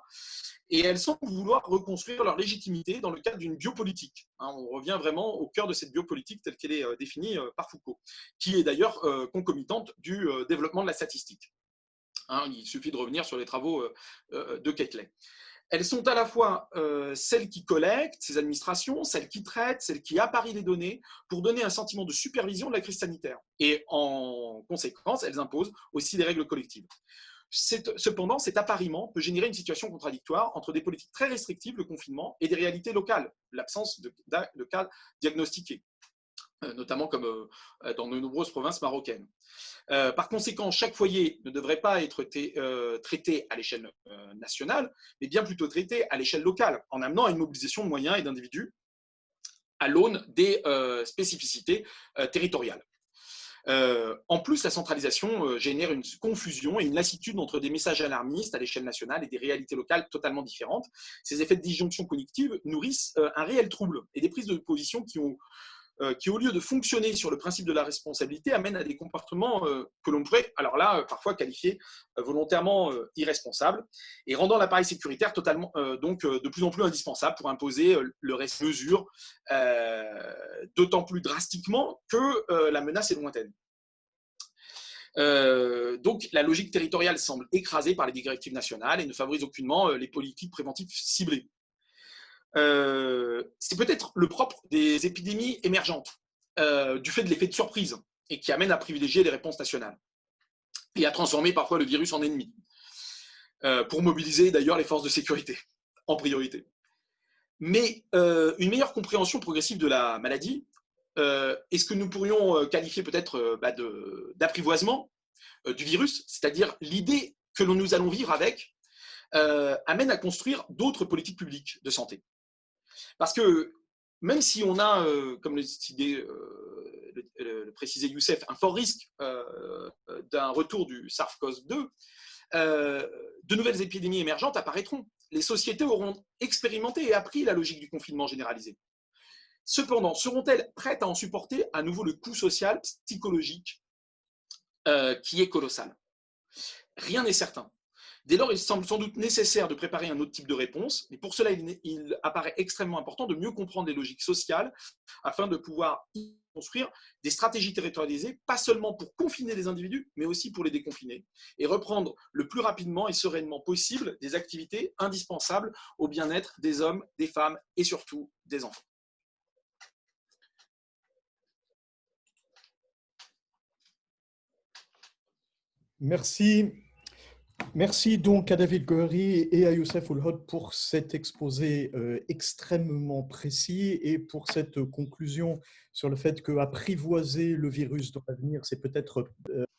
et elles semblent vouloir reconstruire leur légitimité dans le cadre d'une biopolitique. On revient vraiment au cœur de cette biopolitique telle qu'elle est définie par Foucault, qui est d'ailleurs concomitante du développement de la statistique. Il suffit de revenir sur les travaux de Quetelet. Elles sont à la fois celles qui collectent, ces administrations, celles qui traitent, celles qui apparient les données pour donner un sentiment de supervision de la crise sanitaire. Et en conséquence, elles imposent aussi des règles collectives. Cependant, cet appariement peut générer une situation contradictoire entre des politiques très restrictives, le confinement, et des réalités locales, l'absence de cas diagnostiqués, notamment comme dans de nombreuses provinces marocaines. Par conséquent, chaque foyer ne devrait pas être traité à l'échelle nationale, mais bien plutôt traité à l'échelle locale, en amenant à une mobilisation de moyens et d'individus à l'aune des spécificités territoriales. En plus, la centralisation génère une confusion et une lassitude entre des messages alarmistes à l'échelle nationale et des réalités locales totalement différentes. Ces effets de disjonction cognitive nourrissent un réel trouble et des prises de position qui, au lieu de fonctionner sur le principe de la responsabilité, amènent à des comportements que l'on pourrait, alors là, parfois qualifier volontairement irresponsables, et rendant l'appareil sécuritaire totalement, donc de plus en plus indispensable pour imposer le reste de mesures, d'autant plus drastiquement que la menace est lointaine. Donc la logique territoriale semble écrasée par les directives nationales et ne favorise aucunement les politiques préventives ciblées. c'est peut-être le propre des épidémies émergentes, du fait de l'effet de surprise, et qui amène à privilégier les réponses nationales et à transformer parfois le virus en ennemi, pour mobiliser d'ailleurs les forces de sécurité en priorité. Mais une meilleure compréhension progressive de la maladie, et ce que nous pourrions qualifier peut-être d'apprivoisement du virus, c'est-à-dire l'idée que nous allons vivre avec, amène à construire d'autres politiques publiques de santé. Parce que même si on a, comme le précisait Youssef, un fort risque d'un retour du SARS-CoV-2, de nouvelles épidémies émergentes apparaîtront. Les sociétés auront expérimenté et appris la logique du confinement généralisé. Cependant, seront-elles prêtes à en supporter à nouveau le coût social, psychologique, qui est colossal? Rien n'est certain. Dès lors, il semble sans doute nécessaire de préparer un autre type de réponse, mais pour cela, il apparaît extrêmement important de mieux comprendre les logiques sociales afin de pouvoir y construire des stratégies territorialisées, pas seulement pour confiner les individus, mais aussi pour les déconfiner, et reprendre le plus rapidement et sereinement possible des activités indispensables au bien-être des hommes, des femmes et surtout des enfants. Merci. Merci donc à David Goeri et à Youssef Oulhod pour cet exposé extrêmement précis et pour cette conclusion sur le fait qu'apprivoiser le virus dans l'avenir, c'est peut-être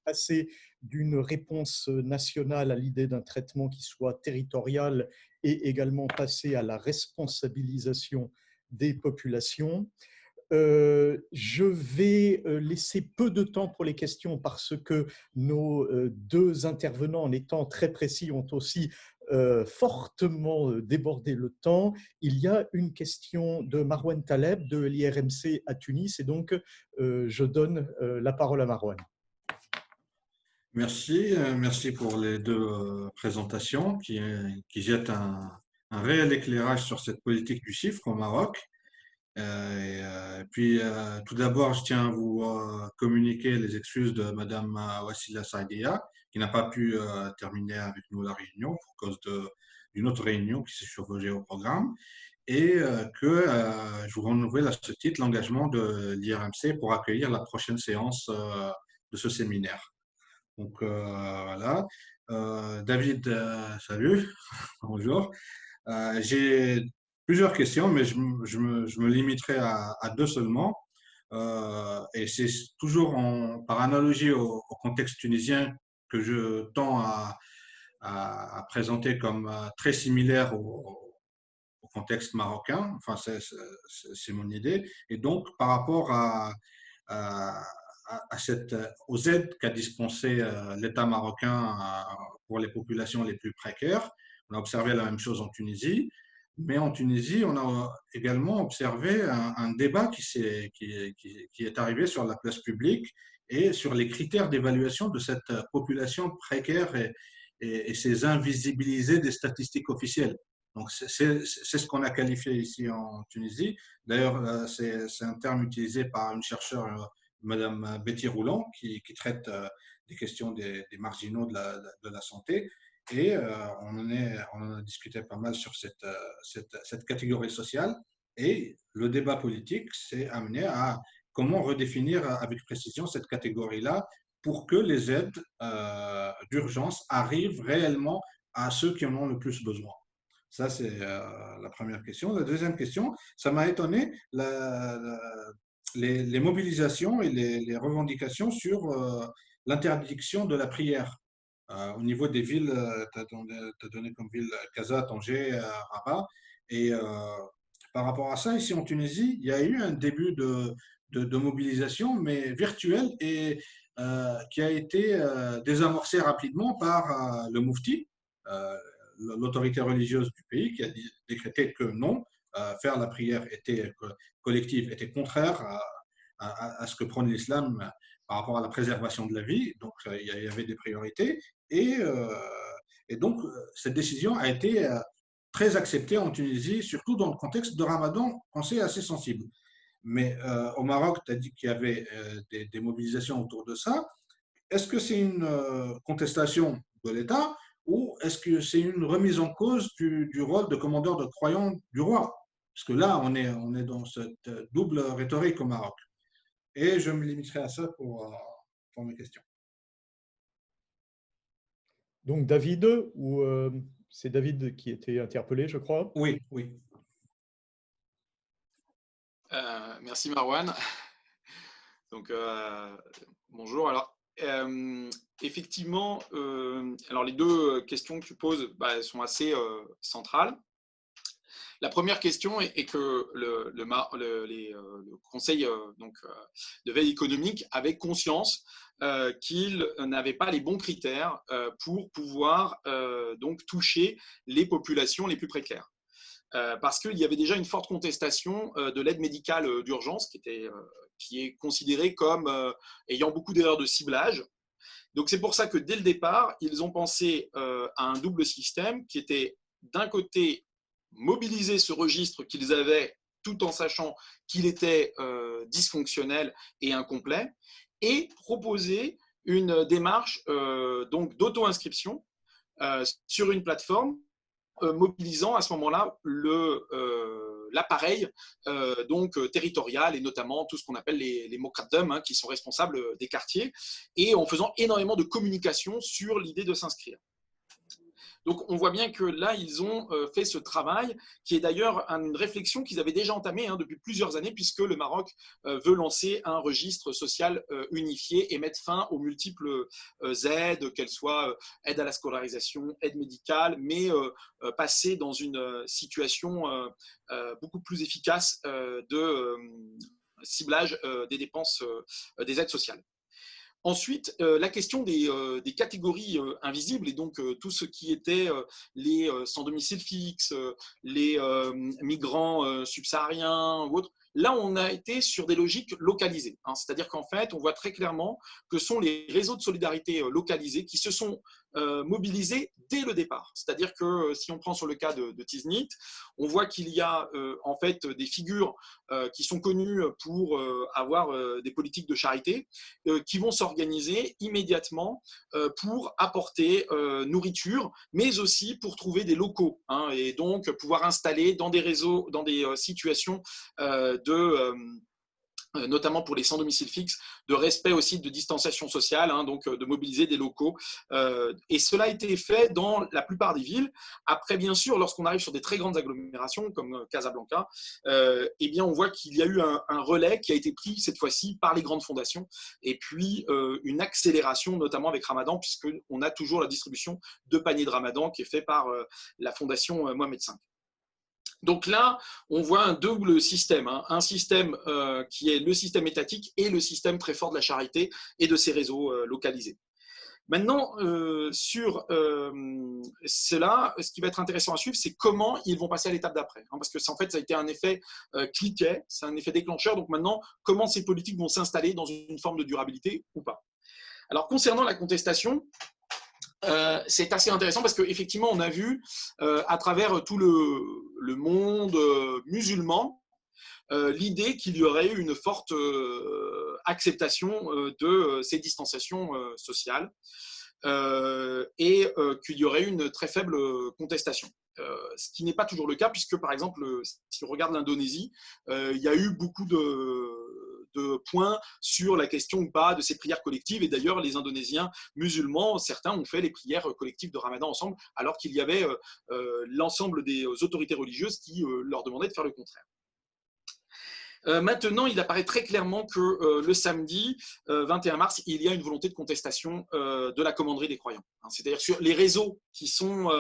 passer d'une réponse nationale à l'idée d'un traitement qui soit territorial et également passer à la responsabilisation des populations. Je vais laisser peu de temps pour les questions parce que nos deux intervenants, en étant très précis, ont aussi fortement débordé le temps. Il y a une question de Marwan Taleb de l'IRMC à Tunis et donc je donne la parole à Marwan. Merci pour les deux présentations qui jettent un réel éclairage sur cette politique du chiffre au Maroc. Puis, tout d'abord, je tiens à vous communiquer les excuses de Madame Wassila Saïdia, qui n'a pas pu terminer avec nous la réunion pour cause d'une autre réunion qui s'est chevauchée au programme, et que je vous renouvelle à ce titre l'engagement de l'IRMC pour accueillir la prochaine séance de ce séminaire. Donc, voilà. David, salut, bonjour. J'ai plusieurs questions, mais je me limiterai à deux seulement. Et c'est toujours par analogie au contexte tunisien que je tends à présenter comme très similaire au contexte marocain. Enfin, c'est mon idée. Et donc, par rapport aux aides qu'a dispensé l'État marocain pour les populations les plus précaires, on a observé la même chose en Tunisie. Mais en Tunisie, on a également observé un débat qui est arrivé sur la place publique et sur les critères d'évaluation de cette population précaire et ces invisibilisés des statistiques officielles. Donc, c'est ce qu'on a qualifié ici en Tunisie. D'ailleurs, c'est un terme utilisé par une chercheure, Madame Betty Roulant, qui traite des questions des marginaux de la santé. Et on en a discuté pas mal sur cette catégorie sociale. Et le débat politique s'est amené à comment redéfinir avec précision cette catégorie-là pour que les aides d'urgence arrivent réellement à ceux qui en ont le plus besoin. Ça, c'est la première question. La deuxième question, ça m'a étonné, les mobilisations et les revendications sur l'interdiction de la prière. Au niveau des villes, tu as donné comme ville Casa, Tanger, Rabat. Et par rapport à ça, ici en Tunisie, il y a eu un début de mobilisation, mais virtuelle, et qui a été désamorcé rapidement par le Moufti, l'autorité religieuse du pays, qui a décrété que non, faire la prière collective était contraire à ce que prône l'islam par rapport à la préservation de la vie. Donc, il y avait des priorités. Et donc, cette décision a été très acceptée en Tunisie, surtout dans le contexte de Ramadan, on sait assez sensible. Mais au Maroc, tu as dit qu'il y avait des mobilisations autour de ça. Est-ce que c'est une contestation de l'État ou est-ce que c'est une remise en cause du rôle de commandeur de croyants du roi? Parce que là, on est dans cette double rhétorique au Maroc. Et je me limiterai à ça pour mes questions. Donc David, ou c'est David qui était interpellé, je crois. Oui, oui. Merci Marwan. Donc, bonjour. Alors, effectivement, alors les deux questions que tu poses elles sont assez centrales. La première question est que le Conseil de veille économique avait conscience qu'il n'avait pas les bons critères pour pouvoir donc toucher les populations les plus précaires. Parce qu'il y avait déjà une forte contestation de l'aide médicale d'urgence qui est considérée comme ayant beaucoup d'erreurs de ciblage. Donc c'est pour ça que dès le départ, ils ont pensé à un double système qui était d'un côté mobiliser ce registre qu'ils avaient tout en sachant qu'il était dysfonctionnel et incomplet, et proposer une démarche donc d'auto-inscription sur une plateforme mobilisant à ce moment-là l'appareil donc territorial et notamment tout ce qu'on appelle les mokadem qui sont responsables des quartiers, et en faisant énormément de communication sur l'idée de s'inscrire. Donc, on voit bien que là, ils ont fait ce travail, qui est d'ailleurs une réflexion qu'ils avaient déjà entamée depuis plusieurs années, puisque le Maroc veut lancer un registre social unifié et mettre fin aux multiples aides, qu'elles soient aide à la scolarisation, aide médicale, mais passer dans une situation beaucoup plus efficace de ciblage des dépenses des aides sociales. Ensuite, la question des catégories invisibles, et donc tout ce qui était les sans domicile fixe, les migrants subsahariens ou autres, là, on a été sur des logiques localisées. C'est-à-dire qu'en fait, on voit très clairement que ce sont les réseaux de solidarité localisés qui se sont mobilisés dès le départ. C'est-à-dire que si on prend sur le cas de Tiznit, on voit qu'il y a en fait des figures qui sont connues pour avoir des politiques de charité qui vont s'organiser immédiatement pour apporter nourriture, mais aussi pour trouver des locaux et donc pouvoir installer dans des réseaux, dans des situations notamment pour les sans domicile fixe, de respect aussi de distanciation sociale, donc de mobiliser des locaux. Et cela a été fait dans la plupart des villes. Après, bien sûr, lorsqu'on arrive sur des très grandes agglomérations comme Casablanca, eh bien, on voit qu'il y a eu un relais qui a été pris cette fois-ci par les grandes fondations, et puis une accélération, notamment avec Ramadan, puisqu'on a toujours la distribution de paniers de Ramadan qui est fait par la fondation Mohamed V. Donc là, on voit un double système, un système qui est le système étatique et le système très fort de la charité et de ces réseaux localisés. Maintenant, sur cela, ce qui va être intéressant à suivre, c'est comment ils vont passer à l'étape d'après. Parce que en fait, ça a été un effet cliquet, c'est un effet déclencheur. Donc maintenant, comment ces politiques vont s'installer dans une forme de durabilité ou pas. Alors, concernant la contestation, c'est assez intéressant parce qu'effectivement, on a vu à travers tout le monde musulman l'idée qu'il y aurait eu une forte acceptation de ces distanciations sociales et qu'il y aurait une très faible contestation. Ce qui n'est pas toujours le cas, puisque par exemple, si on regarde l'Indonésie, il y a eu beaucoup de points sur la question ou pas de ces prières collectives. Et d'ailleurs, les Indonésiens musulmans, certains ont fait les prières collectives de Ramadan ensemble, alors qu'il y avait l'ensemble des autorités religieuses qui leur demandaient de faire le contraire. Maintenant, il apparaît très clairement que le samedi 21 mars, il y a une volonté de contestation de la commanderie des croyants. C'est-à-dire sur les réseaux qui sont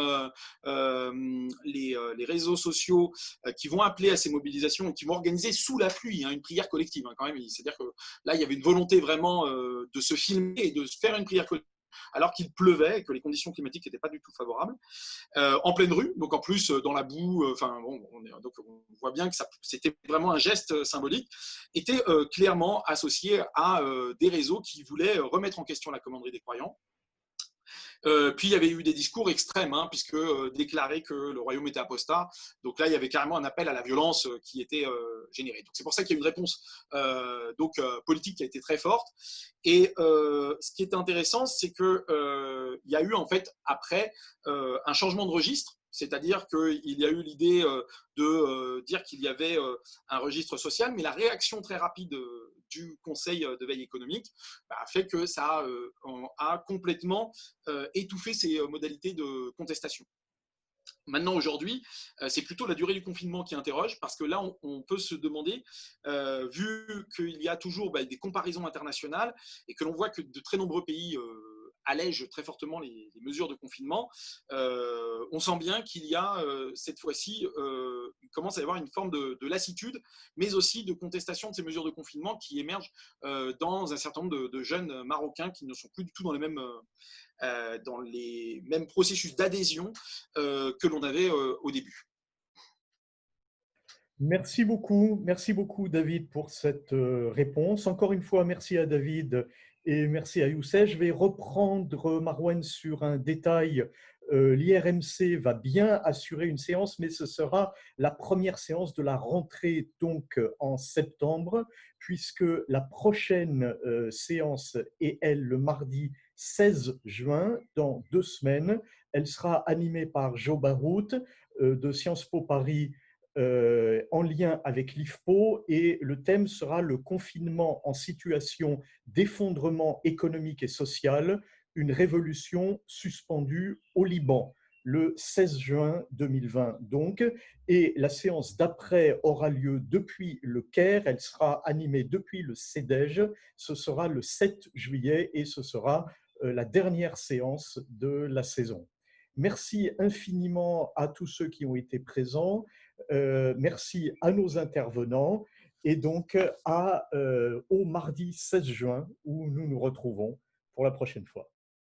les réseaux sociaux qui vont appeler à ces mobilisations et qui vont organiser sous la pluie une prière collective quand même. C'est-à-dire que là, il y avait une volonté vraiment de se filmer et de faire une prière collective, alors qu'il pleuvait et que les conditions climatiques n'étaient pas du tout favorables, en pleine rue, donc en plus dans la boue, donc on voit bien que c'était vraiment un geste symbolique, était clairement associé à des réseaux qui voulaient remettre en question la commanderie des croyants. Puis il y avait eu des discours extrêmes, puisque déclarer que le royaume était apostat. Donc là, il y avait carrément un appel à la violence qui était généré. Donc c'est pour ça qu'il y a eu une réponse politique qui a été très forte. Et ce qui est intéressant, c'est qu'il y a eu en fait après un changement de registre. C'est-à-dire qu'il y a eu l'idée de dire qu'il y avait un registre social, mais la réaction très rapide du Conseil de veille économique a fait que ça a complètement étouffé ces modalités de contestation. Maintenant, aujourd'hui, c'est plutôt la durée du confinement qui interroge, parce que là, on peut se demander, vu qu'il y a toujours des comparaisons internationales et que l'on voit que de très nombreux pays allègent très fortement les mesures de confinement, on sent bien qu'il y a cette fois-ci, il commence à y avoir une forme de lassitude, mais aussi de contestation de ces mesures de confinement qui émergent dans un certain nombre de jeunes Marocains qui ne sont plus du tout dans les mêmes processus d'adhésion que l'on avait au début. Merci beaucoup David pour cette réponse. Encore une fois, merci à David et merci à Youssef. Je vais reprendre Marouane sur un détail. L'IRMC va bien assurer une séance, mais ce sera la première séance de la rentrée, donc en septembre, puisque la prochaine séance est, elle, le mardi 16 juin, dans 2 semaines. Elle sera animée par Jo Barout de Sciences Po Paris, en lien avec l'IFPO, et le thème sera le confinement en situation d'effondrement économique et social, une révolution suspendue au Liban, le 16 juin 2020 donc, et la séance d'après aura lieu depuis le Caire, elle sera animée depuis le CEDEJ, ce sera le 7 juillet et ce sera la dernière séance de la saison. Merci infiniment à tous ceux qui ont été présents. Merci à nos intervenants et donc au mardi 16 juin où nous nous retrouvons pour la prochaine fois.